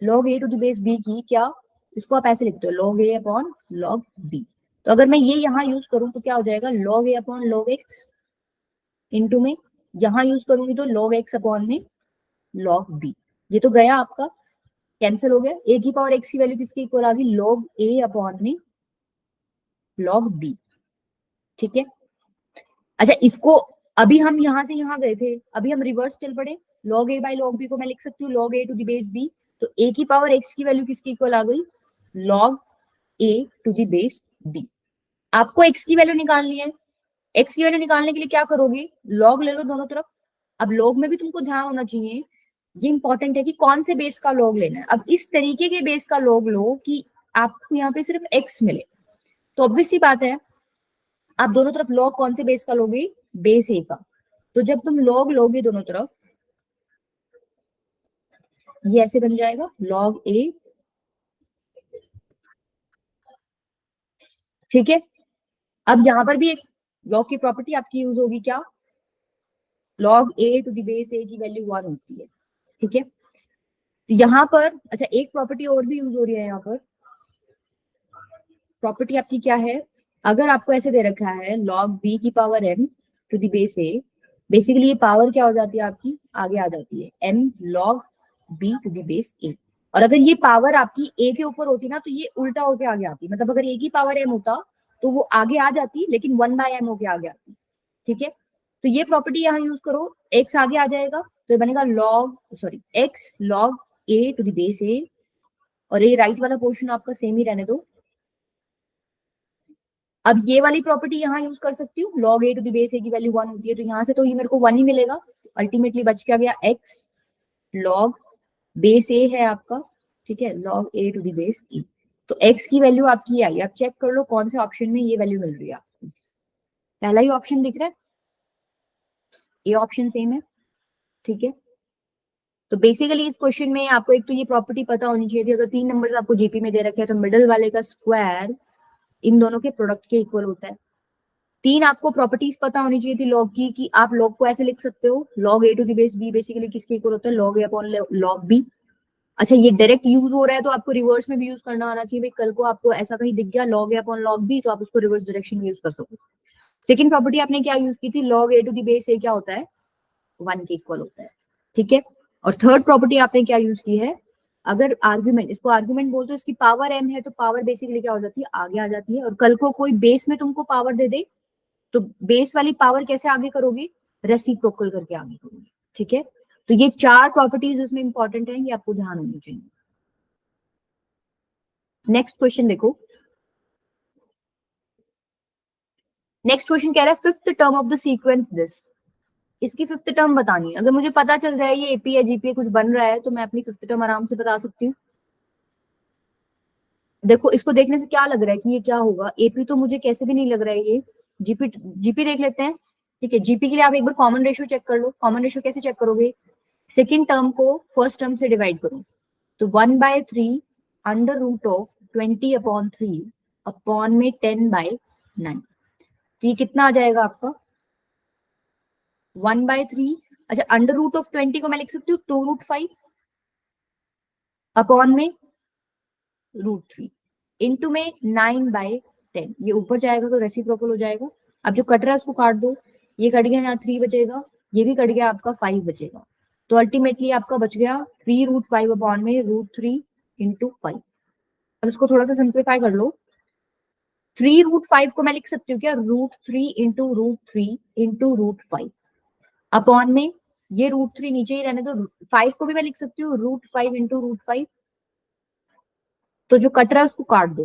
log a to the base b की, क्या, इसको आप ऐसे लिखते हो log a upon log b। तो अगर मैं ये यहाँ यूज करूं तो क्या हो जाएगा, log a upon log x into में यहाँ यूज करूंगी तो log x अपॉन में log b। ये तो गया आपका, कैंसिल हो गया, a की पावर x की वैल्यू किसके इक्वल आ गई, log a अपॉन में log b, ठीक है। अच्छा इसको अभी हम यहाँ से यहाँ गए थे, अभी हम रिवर्स चल पड़े, log a by log b को मैं लिख सकती हूँ log a to the base b। तो a की पावर x की वैल्यू किसके इक्वल आ गई, log a to the base b। आपको x की वैल्यू निकालनी है, x की वैल्यू निकालने के लिए क्या करोगे, log ले लो दोनों तरफ। अब log में भी तुमको ध्यान होना चाहिए, ये इंपॉर्टेंट है कि कौन से बेस का log लेना है। अब इस तरीके के बेस का log लो कि आपको यहाँ पे सिर्फ x मिले, तो ऑब्वियस सी बात है आप दोनों तरफ log कौन से बेस का लोगे, बेस a का। तो जब तुम log लोगे दोनों तरफ, ये ऐसे बन जाएगा log a, ठीक है। अब यहाँ पर भी एक log की प्रॉपर्टी आपकी यूज होगी, क्या, log a to the base a की वैल्यू 1 होती है, ठीक है। तो यहाँ पर अच्छा एक प्रॉपर्टी और भी यूज हो रही है, यहाँ पर प्रॉपर्टी आपकी क्या है, अगर आपको ऐसे दे रखा है log b की power m to the base a, basically ये पावर क्या हो जाती है आपकी, आगे आ जाती है m log b to the base a। और अगर ये पावर आपकी a के ऊपर होती ना तो ये उल्टा होके आगे आती, मतलब अगर a की पावर m होता तो वो आगे आ जाती, लेकिन 1/m होके आगे आती, ठीक है। तो ये प्रॉपर्टी यहाँ यूज करो, x आगे आ जाएगा तो ये बनेगा x log a to the base a, और ये राइट वाला पोर्शन आपका सेम ही रहने दो। अब ये वाली प्रॉपर्टी यहाँ यूज कर सकती हूँ, log a to the base a की वैल्यू 1 होती है, तो यहाँ से तो ये मेरे को 1 ही मिलेगा, अल्टीमेटली बच क्या गया x log बेस a है आपका, ठीक है, log a to the base e। तो x की वैल्यू आपकी आई, आप चेक कर लो कौन से ऑप्शन में ये वैल्यू मिल रही है आपको, पहला ही ऑप्शन दिख रहा है, ये ऑप्शन सेम है, ठीक है। तो बेसिकली इस क्वेश्चन में आपको एक तो ये प्रॉपर्टी पता होनी चाहिए थी, अगर तीन नंबर्स आपको जीपी में दे रखे हैं तो मिडल वाले का स्क्वायर इन दोनों के प्रोडक्ट के इक्वल होता है। तीन आपको प्रॉपर्टीज पता होनी चाहिए थी लॉग की, कि आप लॉग को ऐसे लिख सकते हो log a to the base b basically किसके इक्वल होता है, log a upon log b। अच्छा ये डायरेक्ट यूज हो रहा है तो आपको रिवर्स में भी यूज करना आना चाहिए, भाई कल को आपको ऐसा कहीं दिख गया log a upon log b, तो आप उसको रिवर्स डायरेक्शन में यूज कर सको। सेकेंड प्रॉपर्टी आपने क्या यूज की थी, log A to the base A क्या होता है, 1 के इक्वल होता है, ठीक है। और थर्ड प्रॉपर्टी आपने क्या यूज की है, अगर आर्ग्यूमेंट, इसको आर्ग्यूमेंट बोलते हो, इसकी पावर m है तो पावर बेसिकली क्या हो जाती है, आगे आ जाती है। और कल को कोई बेस में तुमको पावर दे दे तो बेस वाली पावर कैसे आगे करोगे, रेसिप्रोकल करके आगे करोगे, ठीक है। तो ये 4 प्रॉपर्टीज इसमें इंपॉर्टेंट है, ये आपको ध्यान होनी चाहिए। नेक्स्ट क्वेश्चन देखो, नेक्स्ट क्वेश्चन कह रहा है fifth term of the sequence this, इसकी फिफ्थ टर्म बतानी है। अगर मुझे पता चल जाए ये एपी या जीपीए कुछ बन रहा है तो मैं अपनी फिफ्थ टर्म आराम से बता सकती हूँ। देखो इसको देखने से क्या लग रहा है कि ये क्या होगा, एपी तो मुझे कैसे भी नहीं लग रहा है ये, जीपी जीपी देख लेते हैं, ठीक है। जीपी के लिए आप एक बार कॉमन रेशियो चेक कर लो। कॉमन रेशियो कैसे चेक करोगे, सेकेंड टर्म को फर्स्ट टर्म से डिवाइड करो, तो 1/3 अंडर रूट ऑफ 20/3 अपॉन में 10/9, तो ये कितना आ जाएगा आपका 1/3। अच्छा, अंडर रूट ऑफ 20 को मैं लिख सकती हूँ 2√5 अपॉन में √3 इंटू में 9/10, ये ऊपर जाएगा तो रेसिप्रोकल हो जाएगा। अब जो कट रहा है उसको काट दो, ये कट गया, यहाँ 3 बचेगा, ये भी कट गया, आपका 5 बचेगा। तो अल्टीमेटली आपका बच गया 3√5 अपॉन में √3 इंटू 5। अब इसको थोड़ा सा सिंप्लीफाई कर लो, 3√5 को मैं लिख सकती हूँ क्या, √3 इंटू √3 इंटू √5 अपॉन में ये √3 नीचे ही रहने दो, 5 को भी मैं लिख सकती हूँ √5 इंटू √5। तो जो कट रहा है उसको काट दो,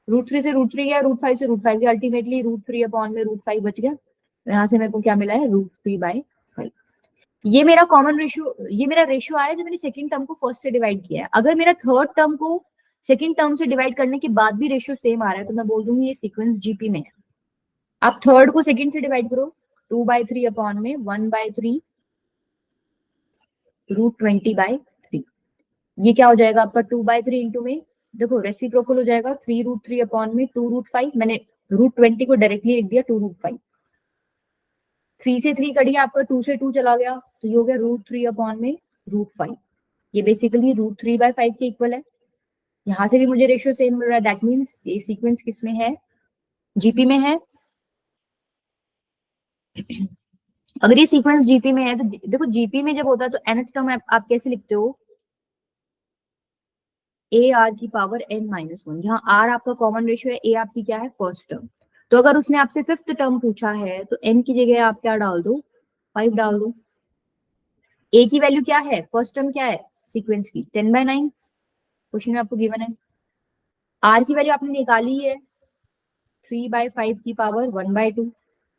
√3 से √3 गया, √5 से √5 गया, अल्टीमेटली √3 अपॉन में √5 बच गया। यहाँ से मेरे को क्या मिला है, √3/5। ये मेरा कॉमन रेशियो, ये मेरा रेशियो आया जो मैंने सेकंड टर्म को फर्स्ट से डिवाइड किया है। अगर मेरा थर्ड टर्म को सेकंड टर्म से डिवाइड करने के बाद भी रेशियो सेम आ रहा है तो मैं बोल दूंगी ये सीक्वेंस जीपी में है। आप थर्ड को सेकंड से डिवाइड करो, 2/3 अपॉन में 1/3 √20/3, ये क्या हो जाएगा आपका 2/3 इंटू में, देखो रेसिप्रोकल हो जाएगा 3√3 अपॉन में 2√5, मैंने √20 को डायरेक्टली लिख दिया 2√5। 3 से 3 कट गया आपका, 2 से 2 चला गया, तो ये हो गया √3 अपॉन में √5, ये बेसिकली √3/5 के इक्वल है। यहाँ से भी मुझे रेशियो सेम मिल रहा है, दैट मीन्स ये सीक्वेंस किसमें है, जीपी में है। अगर ये सीक्वेंस जीपी में है तो देखो जीपी में जब होता है तो nth टर्म आप कैसे लिखते हो, ए आर की पावर n-1, जहां आर आपका कॉमन रेशियो है, ए आपकी क्या है, फर्स्ट टर्म। तो अगर उसने आपसे फिफ्थ टर्म पूछा है तो n की जगह आप क्या डाल दो, 5 डाल दो। ए की वैल्यू क्या है, फर्स्ट टर्म क्या है सीक्वेंस की, 10/9 क्वेश्चन में आपको गिवन है। आर की वैल्यू आपने निकाली है 3/5 की पावर 1/2,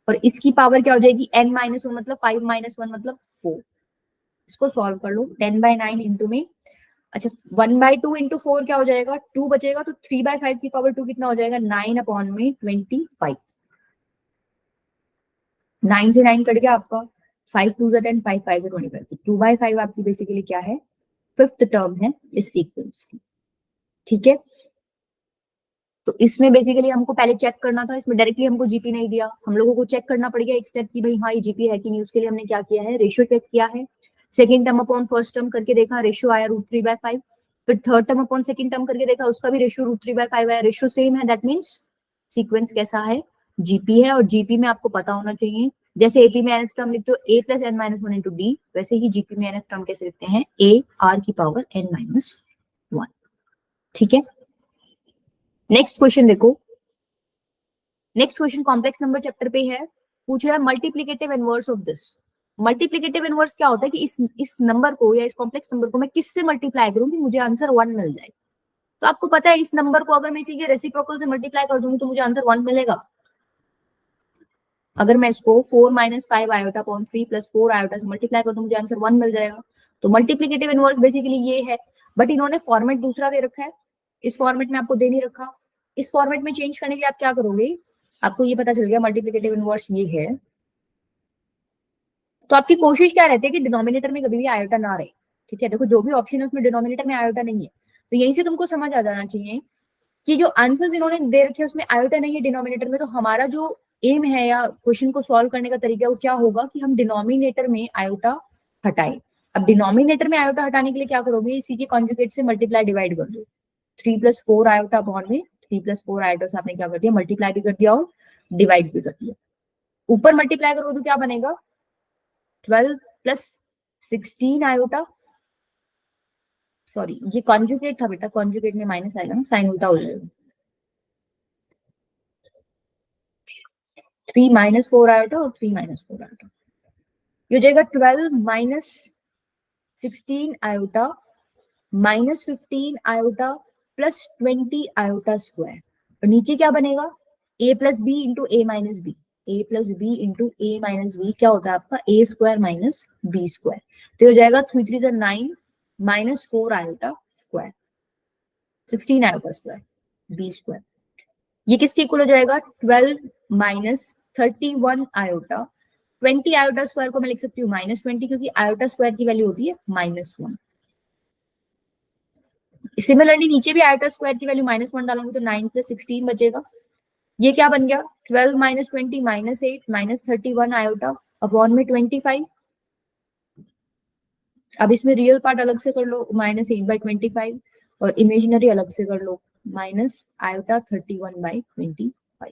और इसकी पावर क्या हो जाएगी n-1 मतलब 5-1 मतलब 4। इसको सॉल्व कर लो, 10/9 इंटू में, अच्छा 1/2 इंटू 4 क्या हो जाएगा, 2 बचेगा, तो 3/5 की पावर 2 कितना हो जाएगा, 9 अपॉन में 25। 9 से 9 कट गया आपका, 5 2 10, 5 5 25, तो 2/5 आपकी बेसिकली क्या है, फिफ्थ टर्म है इस सीक्वेंस की, ठीक है। तो इसमें बेसिकली हमको पहले चेक करना था, इसमें डायरेक्टली हमको जीपी नहीं दिया, हम लोगों को चेक करना पड़ गया एक स्टेप की भाई हाँ ये जीपी है कि नहीं। उसके लिए हमने क्या किया है, रेशियो चेक किया है, second term upon first term करके देखा, रेशियो आया √3/5। फिर third term upon second term करके देखा, उसका भी रेशियो √3/5 आया, रेशियो सेम है, दैट मीन्स सीक्वेंस कैसा है, जीपी है। और जीपी में आपको पता होना चाहिए, जैसे एपी में nth टर्म लिखते हो a + n-1 इंटू डी, वैसे ही जीपी में nth टर्म कैसे लिखते हैं, a r की पावर n-1, ठीक है। नेक्स्ट क्वेश्चन देखो, next question complex number chapter पे है, पूछ रहा है multiplicative inverse of this. Multiplicative inverse क्या होता है कि इस नंबर को या इस कॉम्प्लेक्स नंबर को मैं किससे मल्टीप्लाई करूं कि मुझे आंसर 1 मिल जाए। तो आपको पता है इस नंबर को अगर मैं इसी के रेसिप्रोकल से मल्टीप्लाई कर दूंगी तो मुझे आंसर 1 मिलेगा। अगर मैं इसको 4 - 5 आयोटा अपॉन 3 + 4 आयोटा से मल्टीप्लाई कर दूं मुझे आंसर 1 मिल जाएगा। तो मल्टीप्लिकेटिव इनवर्स बेसिकली ये है, बट इन्होंने फॉर्मेट दूसरा दे रखा है, इस फॉर्मेट में आपको दे नहीं रखा। इस फॉर्मेट में चेंज करने के लिए आप क्या करोगे, आपको ये पता चल गया मल्टीप्लिकेटिव इनवर्स ये है, तो आपकी कोशिश क्या रहती है कि डिनोमिनेटर में कभी भी आयोटा ना रहे, ठीक है। देखो जो भी ऑप्शन है उसमें डिनोमिनेटर में आयोटा नहीं है, तो यहीं से तुमको समझ आ जाना चाहिए कि जो आंसर्स इन्होंने दे रखे हैं उसमें आयोटा नहीं है डिनोमिनेटर में, तो हमारा जो एम है या क्वेश्चन को सॉल्व करने का तरीका वो क्या होगा कि हम डिनोमिनेटर में आयोटा हटाएं। अब डिनोमिनेटर में आयोटा हटाने के लिए क्या करोगे, इसी के कॉन्जुगेट से मल्टीप्लाई डिवाइड कर दो, 3 + 4 आयोटा अपॉन में 3 + 4 आयोटा से आपने क्या कर दिया, मल्टीप्लाई भी कर दिया और डिवाइड भी करती है। ऊपर मल्टीप्लाई करो तो क्या बनेगा 12 प्लस 16 आयोटा, सॉरी ये कॉन्जुगेट था बेटा, कॉन्जुगेट में माइनस आएगा ना, साइन उल्टा हो जाएगा। 3 माइनस 4 आयोटा और 3 माइनस 4 आयोटा, ये हो जाएगा 12 minus 16 iota minus 15 iota plus 20 iota square, और नीचे क्या बनेगा a plus b into a minus b, a plus b into a minus b क्या होता है आपका a square minus b square, तो हो जाएगा 3 3 9 minus 4 iota square 16 iota square b square, ये किसके इक्वल हो जाएगा 12 माइनस 31 आयोटा, 20 आयोटा स्क्वायर को मैं लिख सकती हूँ माइनस 20 क्योंकि आयोटा स्क्वायर की वैल्यू होती है -1। सिमिलरली नीचे भी आयोटा स्क्वायर की वैल्यू -1 डालूंगी तो 9 प्लस 16 बचेगा, ये क्या बन गया 12 minus 20 minus 8 minus 31 iota upon में 25। अब इसमें रियल पार्ट अलग से कर लो -8/25 और इमेजिनरी अलग से कर लो माइनस आयोटा 31/25।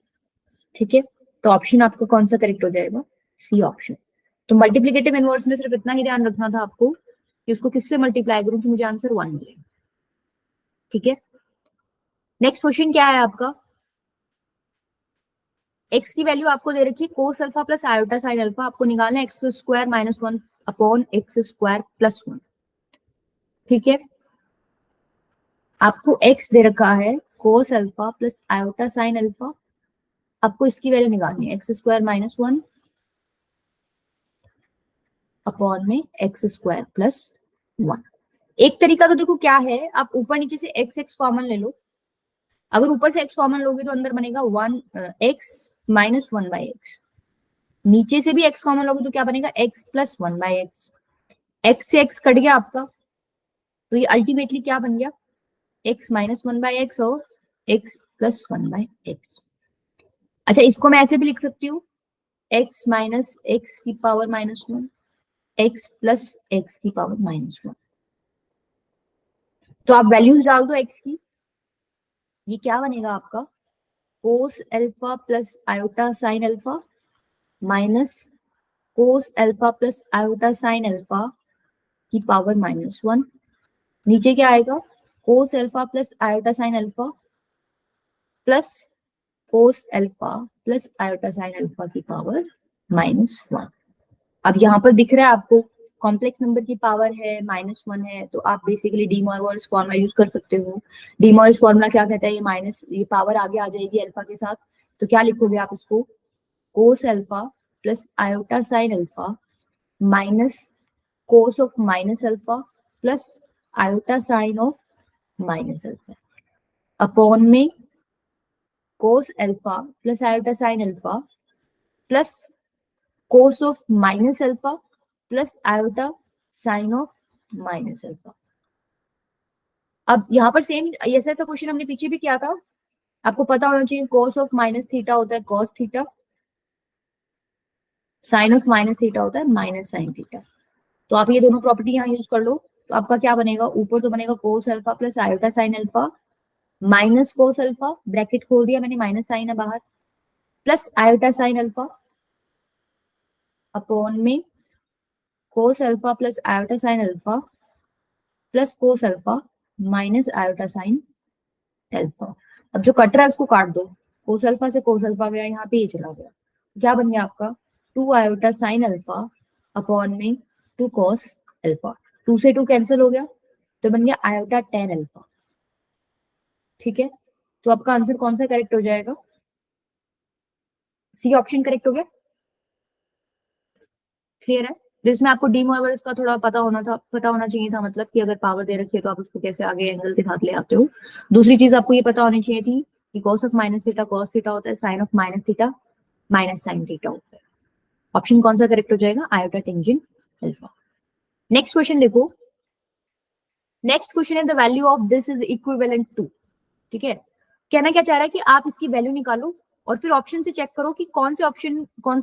ठीक है, तो ऑप्शन आपका कौन सा करेक्ट हो जाएगा सी ऑप्शन। तो मल्टीप्लिकेटिव इनवर्स में सिर्फ इतना ही ध्यान रखना था आपको कि उसको किससे मल्टीप्लाई करूं कि मुझे आंसर 1 मिले। ठीक है, नेक्स्ट क्वेश्चन क्या है आपका, x की वैल्यू आपको दे रखी है कोस alpha plus iota sine alpha, आपको निकालना है x square minus 1 upon x square plus 1। ठीक है, आपको x दे रखा है कोस alpha plus iota sine alpha, आपको इसकी वैल्यू निकालनी है एक्स स्क्वायर माइनस 1 अपॉन में एक्स स्क्वायर प्लस 1। एक तरीका तो देखो क्या है, आप ऊपर नीचे से एक्स एक्स कॉमन ले लो, अगर ऊपर से एक्स कॉमन लोगे तो अंदर बनेगा 1 एक्स माइनस 1/x, नीचे से भी एक्स कॉमन लोगे तो क्या बनेगा x प्लस 1/x, x से x कट गया आपका तो ये अल्टीमेटली क्या बन गया x माइनस 1/x और x प्लस 1/x। अच्छा इसको मैं ऐसे भी लिख सकती हूँ x माइनस एक्स की पावर -1 x प्लस एक्स की पावर -1, तो आप वैल्यूज डाल दो x की, ये क्या बनेगा आपका कोस alpha plus iota sine alpha minus cos alpha plus iota sine alpha की पावर -1, नीचे क्या आएगा कोस alpha plus iota sine alpha plus cos alpha plus iota sine alpha की पावर -1। अब यहाँ पर दिख रहा है आपको कॉम्प्लेक्स नंबर की पावर है -1 है, तो आप basically D Morgan's formula use कर सकते हो। डी मॉर्गन्स फॉर्मूला क्या कहता है, ये पावर आगे आ जाएगी अल्फा के साथ, तो क्या लिखोगे आप इसको cos alpha plus iota sine alpha minus cos of minus alpha plus iota sine of minus alpha upon में cos alpha plus iota sine alpha plus cos of minus alpha plus iota sine of minus alpha. अब यहाँ पर same ऐसा ऐसा question हमने पीछे भी किया था, आपको पता होना चाहिए कोस ऑफ माइनस थीटा होता है cos theta, sine of minus theta होता है माइनस साइन थीटा, तो आप ये दोनों प्रॉपर्टी यहाँ यूज कर लो, तो आपका क्या बनेगा ऊपर तो बनेगा cos alpha plus iota sine alpha minus cos alpha, bracket खोल दिया मैंने माइनस साइन है बाहर, plus iota sine alpha upon में cos alpha plus iota sine alpha plus cos alpha minus iota sine alpha. अब जो कट रहा है उसको काट दो, कोस अल्फा से कोस अल्फा गया, यहाँ पे ये चला गया, क्या बन गया आपका 2 आयोटा साइन अल्फा अपॉन में 2 कॉस अल्फा, 2 से 2 कैंसिल हो गया तो बन गया आयोटा टेन अल्फा। ठीक है, तो आपका आंसर कौन सा करेक्ट हो जाएगा, सी ऑप्शन करेक्ट हो गया। क्लियर है, जिसमें आपको डी मॉर्गन्स का थोड़ा पता होना चाहिए था, मतलब कि अगर पावर दे रखी है तो आप उसको कैसे आगे एंगल के साथ ले आते हो। दूसरी चीज आपको ये पता होनी चाहिए थी कि cos of minus theta cos theta होता है, sine of minus theta minus sine theta होता है। ऑप्शन कौन सा करेक्ट हो जाएगा iota tangent alpha. Next question देखो, नेक्स्ट क्वेश्चन है the value of this is equivalent to. ठीक है, कहना क्या चाह रहा है कि आप इसकी वैल्यू निकालो और फिर ऑप्शन से चेक करो कि कौन सा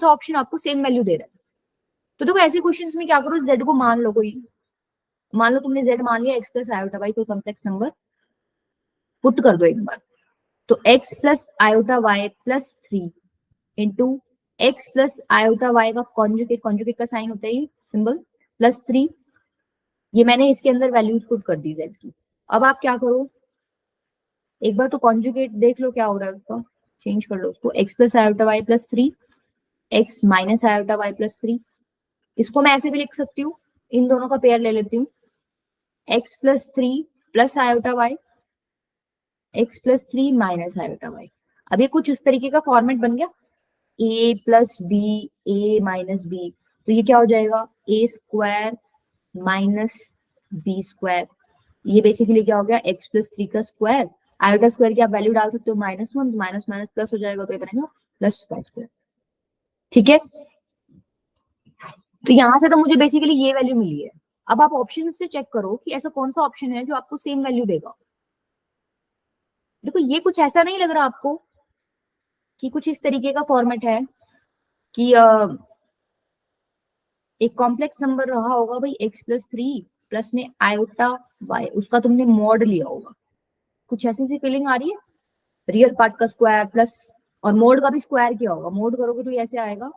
ऑप्शन आपको सेम वैल्यू दे रहा है। तो देखो ऐसे क्वेश्चंस में क्या करो, z को मान लो, कोई मान लो तुमने z मान लिया x प्लस आयोटा वाई, कोई कॉम्प्लेक्स नंबर पुट कर दो एक बार, तो x plus iota Y plus 3 into x plus iota y का कॉन्जुगेट, कॉन्जुगेट का साइन होता है ये सिंबल, प्लस 3, ये मैंने इसके अंदर वैल्यूज पुट कर दी जेड की। अब आप क्या करो, एक बार तो कॉन्जुगेट देख लो क्या हो रहा है उसका, चेंज कर लो उसको, x plus iota Y plus 3, x minus iota Y plus 3। इसको मैं ऐसे भी लिख सकती हूँ, इन दोनों का पेयर ले लेती हूँ, x plus 3 plus iota y, x plus 3 minus iota y. अब ये कुछ इस तरीके का फॉर्मेट बन गया, a plus b, a minus b, तो ये क्या हो जाएगा, a square minus b square. ये बेसिकली क्या हो गया, एक्स प्लस 3 का स्क्वायर, आयोटा स्क्वायर की आप वैल्यू डाल सकते हो -1, माइनस माइनस प्लस हो जाएगा, तो ये बनेगा प्लस का स्क्वायर। ठीक है, तो यहां से तो मुझे बेसिकली ये वैल्यू मिली है। अब आप ऑप्शन से चेक करो कि ऐसा कौन सा ऑप्शन है जो आपको सेम वैल्यू देगा। देखो ये कुछ ऐसा नहीं लग रहा आपको कि कुछ इस तरीके का फॉर्मेट है कि एक कॉम्प्लेक्स नंबर रहा होगा भाई एक्स प्लस 3 प्लस में आयोटा वाई, उसका तुमने मॉड लिया होगा, कुछ ऐसी सी फीलिंग आ रही है, रियल पार्ट का स्क्वायर प्लस, और मोड का भी स्क्वायर किया होगा, मोड करोगे तो ऐसे आएगा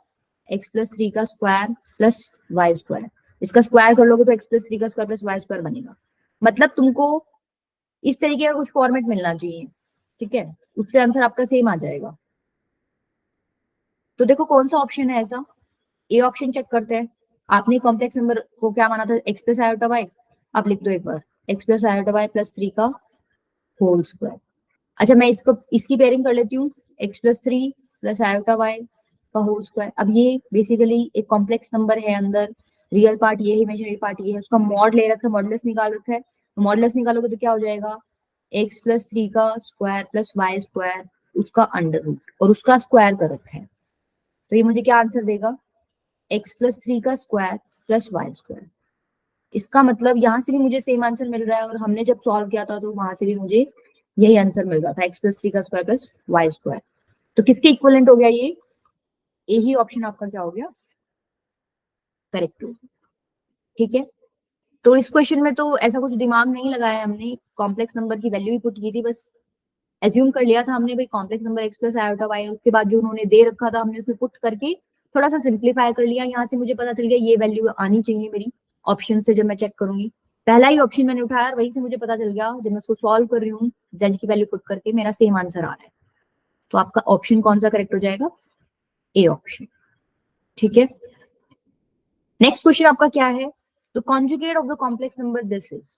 एक्स प्लस 3 का स्क्वायर प्लस वाई स्क्वायर, इसका स्क्वायर कर लोगे तो एक्स प्लस 3 का स्क्वायर प्लस वाई स्क्वायर बनेगा। मतलब तुमको इस तरीके का कुछ फॉर्मेट मिलना चाहिए, ठीक है, उससे आंसर आपका सेम आ जाएगा। तो देखो कौन सा ऑप्शन है ऐसा, ए ऑप्शन चेक करते हैं। आपने कॉम्प्लेक्स नंबर को क्या माना था, एक्स प्लस आयोटा वाई, आप लिख दो एक बार, X plus iota Y plus 3 का होल स्क्वायर। अच्छा मैं इसको, इसकी पेयरिंग कर लेती हूँ, x plus 3 plus iota y का होल स्क्वायर। अब ये बेसिकली एक कॉम्प्लेक्स नंबर है, अंदर रियल पार्ट ये है, इमेजिनरी पार्ट ये है, उसका मॉड ले रखा है, मॉडुलस निकाल रखा है, तो मॉडुलस निकालोगे तो क्या हो जाएगा, एक्स प्लस 3 का स्क्वायर प्लस वाई स्क्वायर, उसका अंडर रूट और उसका स्क्वायर कर रखा है, तो ये मुझे क्या आंसर देगा, एक्स प्लस 3 का स्क्वायर प्लस वाई स्क्वायर। इसका मतलब यहाँ से भी मुझे सेम आंसर मिल रहा है, और हमने जब सॉल्व किया था तो वहां से भी मुझे यही आंसर मिल रहा था, एक्स प्लस 3 का स्क्वायर प्लस वाई स्क्वायर। तो किसके इक्विवेलेंट हो गया ये, यही ऑप्शन आपका क्या हो गया, करेक्ट हो। ठीक है, तो इस क्वेश्चन में तो ऐसा कुछ दिमाग नहीं लगाया हमने, कॉम्प्लेक्स नंबर की वैल्यू ही पुट की थी, बस एज्यूम कर लिया था हमने भाई complex number x plus iota y है, उसके बाद जो उन्होंने दे रखा था हमने उसमें पुट करके थोड़ा सा सिंप्लीफाई कर लिया, यहाँ से मुझे पता चल गया ये वैल्यू आनी चाहिए मेरी ऑप्शन से, जब मैं चेक करूंगी पहला ही ऑप्शन मैंने उठाया, वहीं से मुझे पता चल गया, जब मैं उसको सॉल्व कर रही हूँ जेड की वैल्यू पुट करके मेरा सेम आंसर आ रहा है। तो आपका ऑप्शन कौन सा करेक्ट हो जाएगा, ए ऑप्शन। ठीक है, नेक्स्ट क्वेश्चन आपका क्या है, तो conjugate of the complex number this is,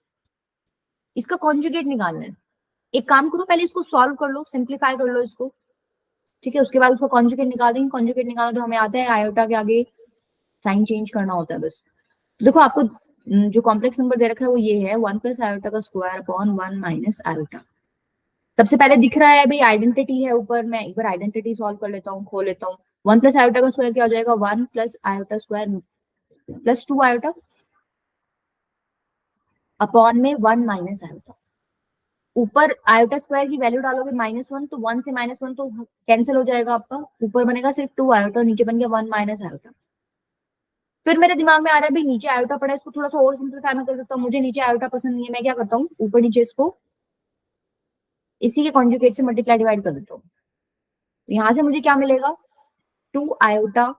इसका कॉन्जुगेट निकालना है। एक काम करो, पहले इसको सॉल्व कर लो, सिंप्लीफाई कर लो इसको, ठीक है, उसके बाद उसको कॉन्जुगेट निकाल देंगे। कॉन्जुगेट निकालना तो हमें आता है, आयोटा के आगे साइन चेंज करना होता है बस। तो देखो आपको जो कॉम्प्लेक्स नंबर दे रखा है वो ये है 1 प्लस आयोटा का स्क्वायर अपॉन 1 माइनस आयोटा। सबसे पहले दिख रहा है भाई आइडेंटिटी है ऊपर, मैं एक बार आइडेंटिटी सॉल्व कर लेता हूँ, खोल लेता हूँ। 1 प्लस आयोटा का स्क्वायर क्या हो जाएगा, 1 plus iota square plus 2 iota upon में 1 माइनस आयोटा। ऊपर आयोटा स्क्वायर की वैल्यू डालोगे -1, तो 1 से -1 तो कैंसिल हो जाएगा आपका, ऊपर बनेगा सिर्फ 2 आयोटा, नीचे बन गया 1 माइनस आयोटा। फिर मेरे दिमाग में आ रहा है भाई नीचे आयोटा पड़ा है, इसको थोड़ा सा और सिंपलीफाई में कर सकता हूँ, मुझे नीचे आयोटा पसंद नहीं है, मैं क्या करता हूँ ऊपर नीचे इसको इसी के कॉन्जुगेट से मल्टीप्लाई डिवाइड कर देता हूँ। यहाँ से मुझे क्या मिलेगा, 2 iota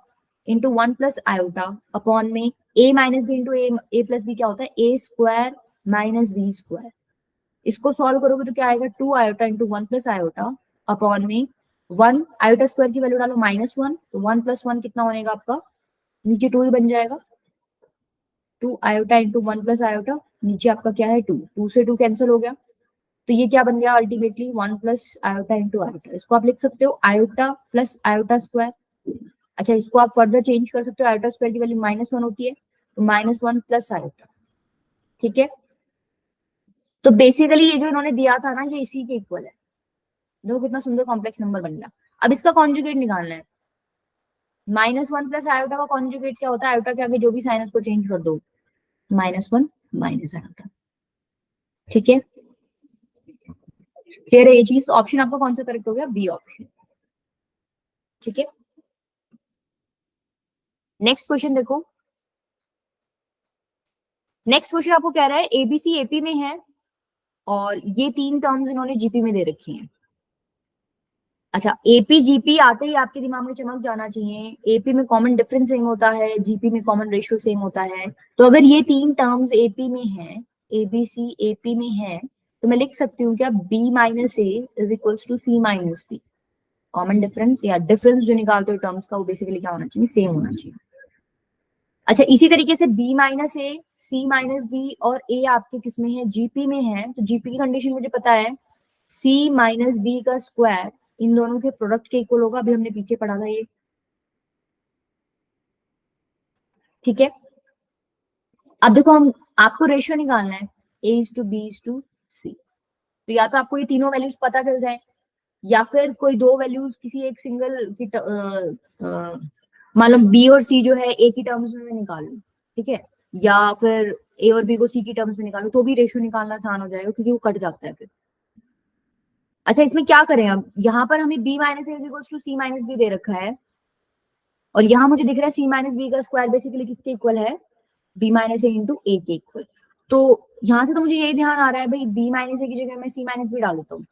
into 1 plus iota upon में ए माइनस बी इंटू ए प्लस बी क्या होता है, ए स्क्वायर माइनस बी स्क्वायर। इसको सॉल्व करोगे तो क्या आएगा, 2 iota into 1 plus iota upon में 1 आयोटा स्क्वायर की वैल्यू डालो -1, तो 1 प्लस 1 कितना होनेगा आपका, नीचे 2 ही बन जाएगा, 2 आयोटा इंटू 1 प्लस आयोटा, नीचे आपका क्या है 2, 2 से 2 कैंसिल हो गया, तो ये क्या बन गया ultimately 1 plus iota into iota. इसको आप लिख सकते हो आयोटा प्लस आयोटा स्क्वायर। अच्छा इसको आप फर्दर चेंज कर सकते हो, आयोटा स्क्वायर की वैल्यू -1 होती है, तो -1 प्लस आयोटा। ठीक है, तो बेसिकली ये जो इन्होंने दिया था ना ये इसी के इक्वल है। देखो कितना सुंदर कॉम्प्लेक्स नंबर बन गया। अब इसका कॉन्जुगेट निकालना है, -1 प्लस आयोटा का कॉन्जुगेट क्या होता है, आयोटा के आगे जो भी साइन उसको चेंज कर दो, -1 माइनस आयोटा। ठीक है, फिर ये चीज, ऑप्शन आपका कौन सा करेक्ट हो गया, बी ऑप्शन। ठीक है, नेक्स्ट क्वेश्चन देखो, नेक्स्ट क्वेश्चन आपको कह रहा है एबीसी एपी में है और ये 3 टर्म्स इन्होंने जीपी में दे रखी हैं। अच्छा, एपी जीपी आते ही आपके दिमाग में चमक जाना चाहिए, एपी में कॉमन डिफरेंस सेम होता है, जीपी में कॉमन रेशियो सेम होता है। तो अगर ये तीन टर्म्स एपी में है, एबीसी एपी में है, तो मैं लिख सकती हूँ क्या, b minus A is equals to C minus b. Common difference या डिफरेंस जो निकालते हो टर्म्स का, वो बेसिकली क्या होना चाहिए, सेम होना चाहिए। अच्छा, इसी तरीके से बी माइनस ए, सी माइनस बी और ए आपके किस में है, जीपी में है। तो जीपी की कंडीशन मुझे पता है, सी माइनस बी का स्क्वायर इन दोनों के प्रोडक्ट के इक्वल होगा। अभी हमने पीछे पढ़ा था ये, ठीक है। अब देखो, हम आपको रेशियो निकालना है, A is to B is to C. तो या तो आपको ये तीनों वैल्यूज पता चल जाए, या फिर कोई दो वैल्यूज किसी एक सिंगल की मान लो बी और सी जो है ए की टर्म्स में मैं निकाल लूं, ठीक है, या फिर ए और बी को सी की टर्म्स में निकालूं, तो भी रेशियो निकालना आसान हो जाएगा क्योंकि वो कट जाता है फिर। अच्छा, इसमें क्या करें, अब यहाँ पर हमें B minus A to C minus B दे रखा है, और यहाँ मुझे दिख रहा है सी माइनस बी का स्क्वायर बेसिकली किसके इक्वल है, B minus A into A के इक्वल। तो यहाँ से तो मुझे यही ध्यान आ रहा है भाई, बी माइनस ए की जगह मैं सी माइनस बी डाल देता हूँ।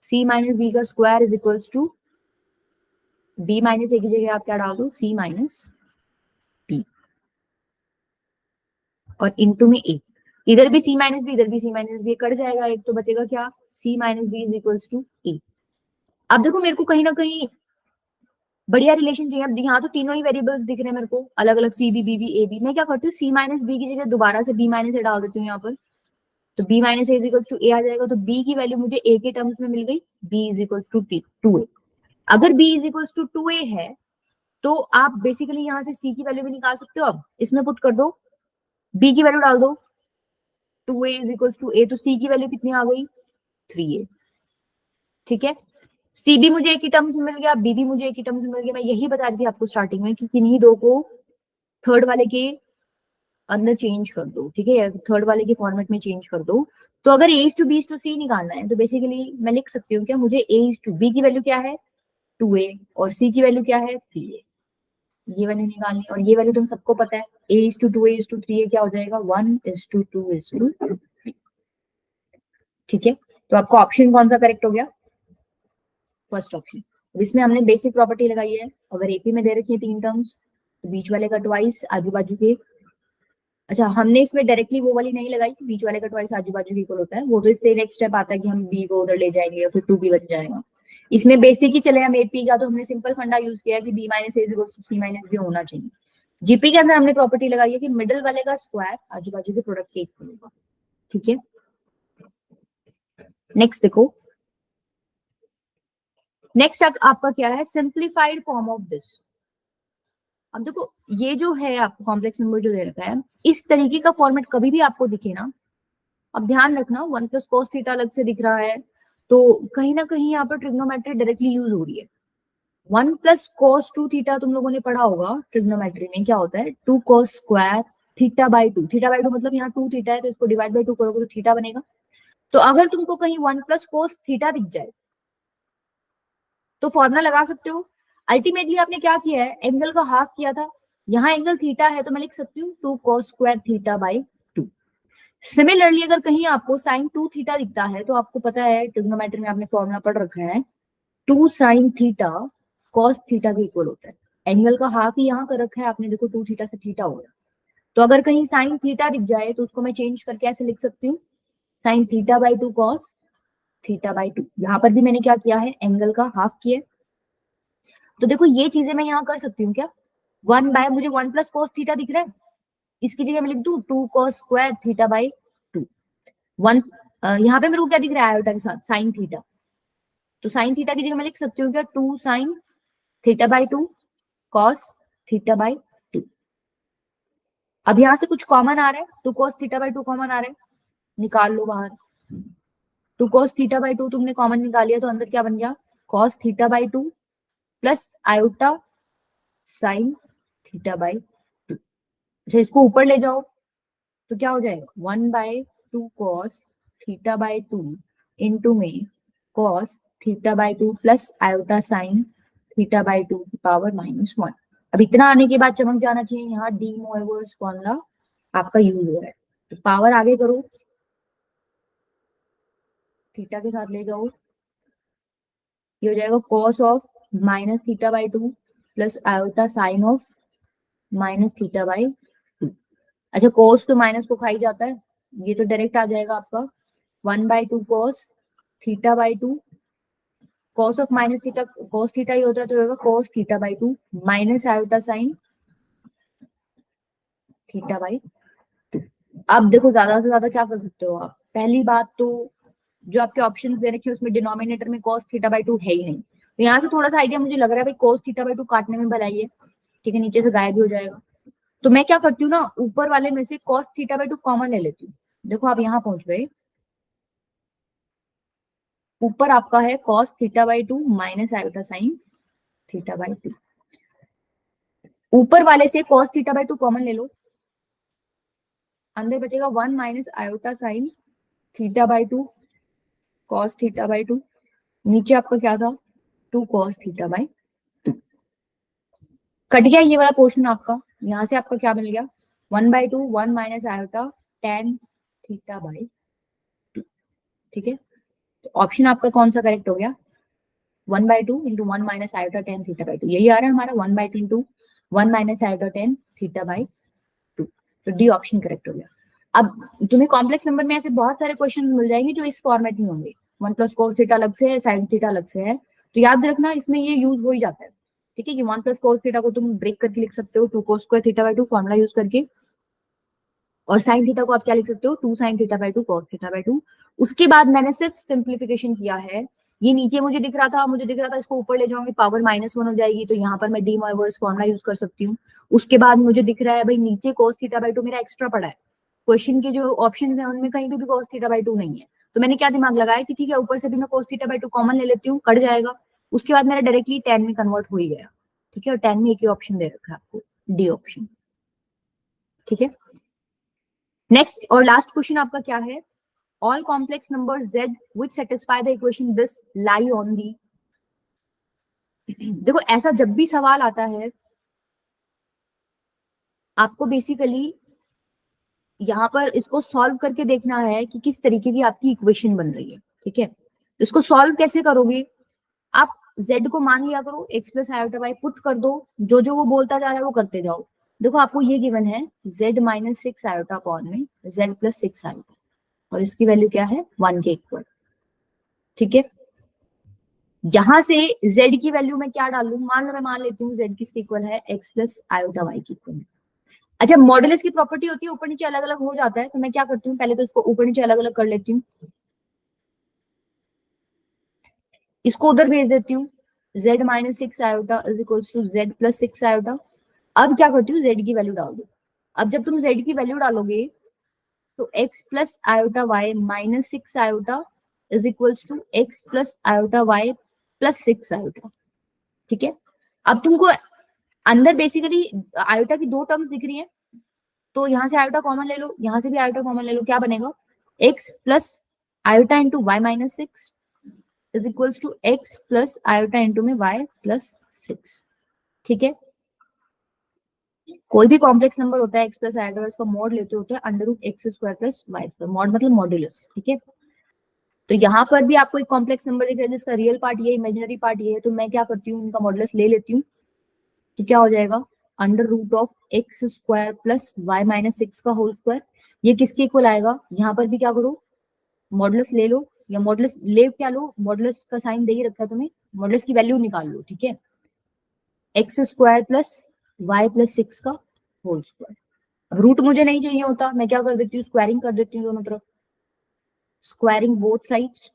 सी माइनस बी का square is equals to B minus A की जगह आप क्या डाल दो, सी माइनस बी, और इंटू में ए। इधर भी सी माइनस बी, इधर भी सी माइनस बी, कट जाएगा एक, तो बचेगा क्या, C minus B is equals to A. अब देखो, मेरे को कहीं ना कहीं बढ़िया रिलेशन चाहिए। अब यहाँ तो तीनों ही वेरिएबल्स दिख रहे हैं मेरे को अलग अलग, c b b a b. मैं क्या करती हूँ, सी माइनस बी की जगह दोबारा से बी माइनस ए डाल देती हूँ यहाँ पर। तो B minus A is equals to A आ जाएगा। तो बी की वैल्यू मुझे ए के टर्म्स में मिल गई, B is equals to two A. अगर B is equals to two A है, तो आप बेसिकली यहाँ से सी की वैल्यू भी निकाल सकते हो। अब इसमें पुट कर दो, बी की वैल्यू डाल दो, two A is equals to A, तो सी की वैल्यू कितनी आ गई, थ्री ए, ठीक है। सी भी मुझे एक ही टर्म्स में मिल गया, बी भी मुझे एक ही टर्म्स में मिल गया। मैं यही बता रही थी आपको स्टार्टिंग में कि किन्हीं दो को थर्ड वाले के अंदर चेंज कर दो, ठीक है, थर्ड वाले के फॉर्मेट में चेंज कर दो। तो अगर ए टू बी टू सी निकालना है, तो बेसिकली मैं लिख सकती हूँ क्या, मुझे ए टू बी की वैल्यू क्या है, टू ए, और सी की वैल्यू क्या है, थ्री ए। ये वैल्यू निकालनी, और ये वैल्यू तुम सबको पता है, A is to two A is to three A क्या हो जाएगा, one is to two two to to, three है। तो आपका ऑप्शन कौन सा करेक्ट हो गया, फर्स्ट ऑप्शन। इसमें हमने बेसिक प्रॉपर्टी लगाई है, अगर एपी में दे रखी है तीन टर्म्स, तो बीच वाले का ट्वाइस आजू बाजू के। अच्छा, हमने इसमें डायरेक्टली वो वाली नहीं लगाई कि बीच वाले का ट्वाइस आजू बाजू के इक्वल होता है, वो तो इससे नेक्स्ट स्टेप आता है कि हम बी को उधर ले जाएंगे या फिर टू बी बन जाएगा। इसमें बेसिक ही चले हम एपी का, तो हमने सिंपल फंडा यूज किया है कि बी माइनस ए सी माइनस बी होना चाहिए। जीपी के अंदर हमने प्रॉपर्टी लगाई है कि मिडिल वाले का स्क्वायर आजू बाजू के प्रोडक्ट के इक्वल होगा, ठीक है। नेक्स्ट देखो, नेक्स्ट आपका क्या है, सिंप्लीफाइड फॉर्म ऑफ दिस। अब देखो, ये जो है आपको कॉम्प्लेक्स नंबर जो दे रखा है, इस तरीके का फॉर्मेट कभी भी आपको दिखे ना, अब ध्यान रखना, वन प्लस कॉस थीटा अलग से दिख रहा है, तो कहीं ना कहीं यहाँ पर ट्रिग्नोमेट्री डायरेक्टली यूज हो रही है। One plus cos two theta तुम लोगों ने पढ़ा होगा ट्रिग्नोमेट्री में, क्या होता है, two cos square theta by two. Theta by two मतलब यहाँ टू थीटा है, तो इसको डिवाइड बाई टू करोगे तो थीटा बनेगा। तो अगर तुमको कहीं वन प्लस कॉस थीटा दिख जाए, तो फॉर्मूला लगा सकते हो। अल्टीमेटली आपने क्या किया है, एंगल का हाफ किया था, यहाँ एंगल थीटा है, तो मैं लिख सकती हूँ two cos square theta by two. Similarly अगर कहीं आपको साइन टू थीटा दिखता है, तो आपको पता है ट्रिग्नोमेट्री में आपने फॉर्मूला पढ़ रखा है, two sine theta cos theta के इक्वल होता है। एंगल का हाफ ही यहाँ कर रखा है आपने, देखो टू थीटा से थीटा हो गया। तो अगर कहीं साइन थीटा दिख जाए, तो उसको मैं चेंज करके ऐसे लिख सकती हूँ, sign theta by two cos theta by to. यहाँ पर भी मैंने क्या किया है, एंगल का हाफ किया। तो देखो, ये चीजें मैं यहाँ कर सकती हूँ क्या, वन बाय, मुझे वन प्लस कॉस थीटा दिख रहा है, इसकी जगह मैं लिख दू two cos square theta by two. One, यहाँ पे मेरे को क्या दिख रहा है, आयोटा के साथ साइन थीटा, तो साइन थीटा की जगह मैं लिख सकती हूँ क्या, two sine theta by two cos theta by two. अब यहाँ से कुछ कॉमन आ रहा है, two cos theta by two common आ रहा है, निकाल लो बाहर। Two cos theta by two तुमने कॉमन निकाल लिया, तो अंदर क्या बन गया, cos theta by two plus iota sine theta by two. अच्छा, इसको ऊपर ले जाओ, तो क्या हो जाएगा, one by two cos theta by two into में cos theta by two plus iota sine theta by two की पावर माइनस वन। अब इतना आने के बाद चमक जाना चाहिए, यहाँ डी मोएवर्स फॉर्मूला आपका यूज हो रहा है। तो पावर आगे करो, थीटा के साथ ले जाओ, ये हो जाएगा cos of minus theta by two plus iota sine of minus theta by two. अच्छा cos तो माइनस को खाई जाता है, ये तो डायरेक्ट आ जाएगा आपका 1/2 cos theta by two, cos of minus theta, cos theta ही होता है तो होगा cos theta by two minus iota sine theta by. अब देखो ज्यादा से ज्यादा क्या कर सकते हो आप, पहली बात तो जो आपके ऑप्शंस दे रखे हैं उसमें डिनोमिनेटर में cos थीटा बाई टू है ही नहीं, तो यहाँ से थोड़ा सा आइडिया मुझे लग रहा है भाई cos थीटा बाई टू काटने में भलाई है, ठीक है, नीचे से गायब भी हो जाएगा। तो मैं क्या करती हूँ ना, ऊपर वाले में से cos theta by two common ले लेती हूँ। देखो आप यहाँ पहुंच गए, ऊपर आपका है cos theta by two minus iota sine theta by to, ऊपर वाले से cos theta by two common ले लो, अंदर बचेगा 1 minus iota sine theta by two cos theta by to, नीचे आपका क्या था 2 cos theta by to. Cut गया ये वाला पोर्शन आपका, यहां से आपका क्या मिल गया 1/2 1 minus iota tan theta by to, ठीक है। तो ऑप्शन आपका कौन सा करेक्ट हो गया 1/2 into 1 minus iota tan theta by to, यही आ रहा है हमारा 1/2 into 1 minus iota tan theta by to, तो डी ऑप्शन करेक्ट हो गया। अब तुम्हें कॉम्प्लेक्स नंबर में ऐसे बहुत सारे क्वेश्चन मिल जाएंगे जो इस फॉर्मेट में होंगे, 1 प्लस कोस थीटा अलग से है, साइन थीटा अलग से है, तो याद रखना इसमें ये यूज हो ही जाता है, ठीक है, कि 1 प्लस कोस थीटा को तुम ब्रेक करके लिख सकते हो 2 cos square theta by to formula use करके, और साइन थीटा को आप क्या लिख सकते हो 2 sign theta by two cos theta by to. उसके बाद मैंने सिर्फ सिंप्लीफिकेशन किया है, ये नीचे मुझे दिख रहा था, मुझे दिख रहा था इसको ऊपर ले जाऊंगी पावर -1 हो जाएगी, तो यहाँ पर मैं डी मोइवर्स फॉर्मुला यूज कर सकती हूँ। उसके बाद मुझे दिख रहा है भाई नीचे cos थीटा बाई टू मेरा एक्स्ट्रा पड़ा है, क्वेश्चन के जो ऑप्शन है उनमें कहीं पे भी cos थीटा बाई टू नहीं है, तो मैंने क्या दिमाग लगाया कि ठीक है ऊपर से भी मैं cos theta by two common ले लेती हूँ, कट जाएगा। उसके बाद मेरा डायरेक्टली tan में कन्वर्ट हो ही गया, ठीक है, और tan में एक ही ऑप्शन दे रखा है आपको, डी ऑप्शन, ठीक है। नेक्स्ट और लास्ट क्वेश्चन आपका क्या है, all complex numbers z which satisfy the equation this lie on the देखो ऐसा जब भी सवाल आता है आपको बेसिकली यहाँ पर इसको सॉल्व करके देखना है कि किस तरीके की आपकी इक्वेशन बन रही है, ठीक है। इसको सॉल्व कैसे करोगे, आप z को मान लिया करो x plus iota y put कर दो, जो जो वो बोलता जा रहा है वो करते जाओ। देखो आपको ये गिवन है z माइनस 6 आयोटा अपॉन में z प्लस 6 आयोटा, और इसकी वैल्यू क्या है 1 के इक्वल, ठीक है। यहां से z की वैल्यू में क्या डाल लूं, मान लो मैं मान लेती हूँ z किसके इक्वल है x प्लस आयोटा y की इक्वल। अच्छा मॉडुलस की प्रॉपर्टी होती है ऊपर नीचे अलग अलग हो जाता है, तो मैं क्या करती हूँ पहले तो इसको ऊपर नीचे अलग अलग कर लेती हूँ, इसको उधर भेज देती हूँ z minus 6 iota is equal to z plus 6 iota. अब क्या करती हूँ z की वैल्यू डाल दो, अब जब तुम z की वैल्यू डालोगे तो x plus iota y minus 6 iota is equal to x plus iota y plus 6 iota, ठीक है। अब तुमको अंदर बेसिकली आयोटा की दो टर्म्स दिख रही है, तो यहाँ से आयोटा कॉमन ले लो, यहाँ से भी आयोटा कॉमन ले लो, क्या बनेगा x plus iota into y minus 6 is equals to x plus iota into में y प्लस 6, ठीक है। कोई भी कॉम्प्लेक्स नंबर होता है x प्लस आयोटा, उसका मॉड लेते होते हैं under root x square plus y square, mod मतलब मॉड्यूलस, ठीक है। तो यहाँ पर भी आपको एक कॉम्प्लेक्स नंबर दिख रहा है जिसका रियल पार्ट ये इमेजिनरी पार्ट ये है, तो मैं क्या करती हूँ उनका मॉडुलस ले लेती हूँ, तो क्या हो जाएगा under root of x square plus y minus 6 का होल स्क्वायर, ये किसके इक्वल आएगा, यहाँ पर भी क्या करो मॉडुलस ले लो, या मॉडुलस ले क्या लो, मॉडुलस का साइन दे ही रखा है तुम्हें, मॉडुलस की वैल्यू निकाल लो, ठीक है, x square plus y plus 6 का होल स्क्वायर। अब रूट मुझे नहीं चाहिए होता, मैं क्या कर देती हूँ स्क्वायरिंग कर देती हूँ दोनों तरफ, स्क्वायरिंग बोथ साइड्स,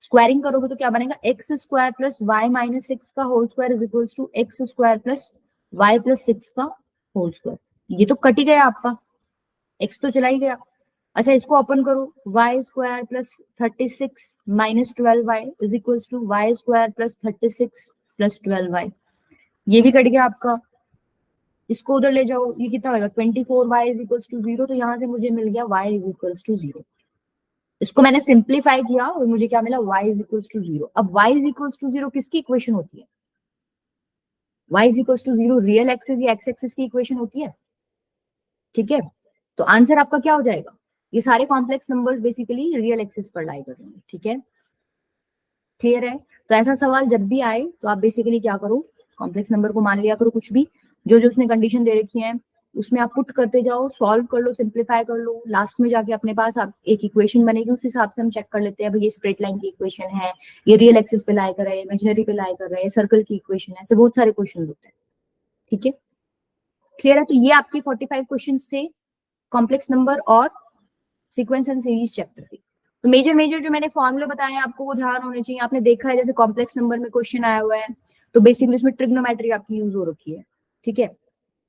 स्क्वायरिंग करोगे तो क्या बनेगा x square plus y minus 6 का whole square is equal to x square plus y plus 6 का होल स्क्वायर, ये तो कट ही गया आपका, एक्स तो चला ही गया। अच्छा इसको ओपन करो, y square plus 36 minus 12y is equal to y square plus 36 plus 12y, ये भी कट गया आपका। इसको उधर ले जाओ, ये कितना होगा 24y इज इक्वल टू 0, तो यहाँ से मुझे मिल गया y इज इक्वल टू 0। इसको मैंने सिंप्लीफाई किया और मुझे क्या मिला y इज इक्वल टू 0। अब y इज इक्वल टू 0 किसकी इक्वेशन होती है, y is equal to 0 real axis या एक्स एक्सिस की इक्वेशन होती है, ठीक है। तो आंसर आपका क्या हो जाएगा ये सारे complex numbers basically real axis पर लाई कर रहे हैं, ठीक है, क्लियर है। तो ऐसा सवाल जब भी आए तो आप बेसिकली क्या करो, कॉम्प्लेक्स नंबर को मान लिया करो, कुछ भी जो जो उसने कंडीशन दे रखी है उसमें आप पुट करते जाओ, सॉल्व कर लो, सिंप्लीफाई कर लो, लास्ट में जाके अपने पास आप एक इक्वेशन बनेगी, उस हिसाब से हम चेक कर लेते हैं भाई ये स्ट्रेट लाइन की इक्वेशन है, ये रियल एक्सिस पे लाई कर रहा है, इमेजिनरी पे लाई कर रहा है, सर्कल की इक्वेशन है, ऐसे बहुत सारे क्वेश्चन होते हैं, ठीक है, क्लियर है। तो ये आपके 45 क्वेश्चंस थे कॉम्प्लेक्स नंबर और सीक्वेंस एंड सीरीज चैप्टर के। तो मेजर मेजर जो मैंने फॉर्मूले बताए आपको वो ध्यान होने चाहिए। आपने देखा है जैसे कॉम्प्लेक्स नंबर में क्वेश्चन आया हुआ है तो बेसिकली उसमें ट्रिग्नोमेट्री आपकी यूज हो रखी है, ठीक है।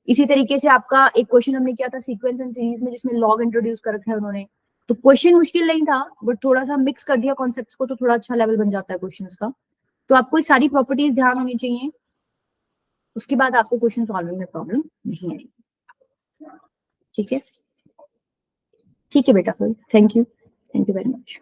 इसी तरीके से आपका एक क्वेश्चन हमने किया था सीक्वेंस एंड सीरीज में जिसमें लॉग इंट्रोड्यूस कर रखा है उन्होंने, तो क्वेश्चन मुश्किल नहीं था बट थोड़ा सा मिक्स कर दिया कॉन्सेप्ट्स को तो थोड़ा अच्छा लेवल बन जाता है क्वेश्चंस का। तो आपको ये सारी प्रॉपर्टीज ध्यान होनी चाहिए, उसके बाद आपको क्वेश्चन सॉल्विंग में प्रॉब्लम नहीं आएगी, ठीक है। ठीक है बेटा, फिर थैंक यू वेरी मच।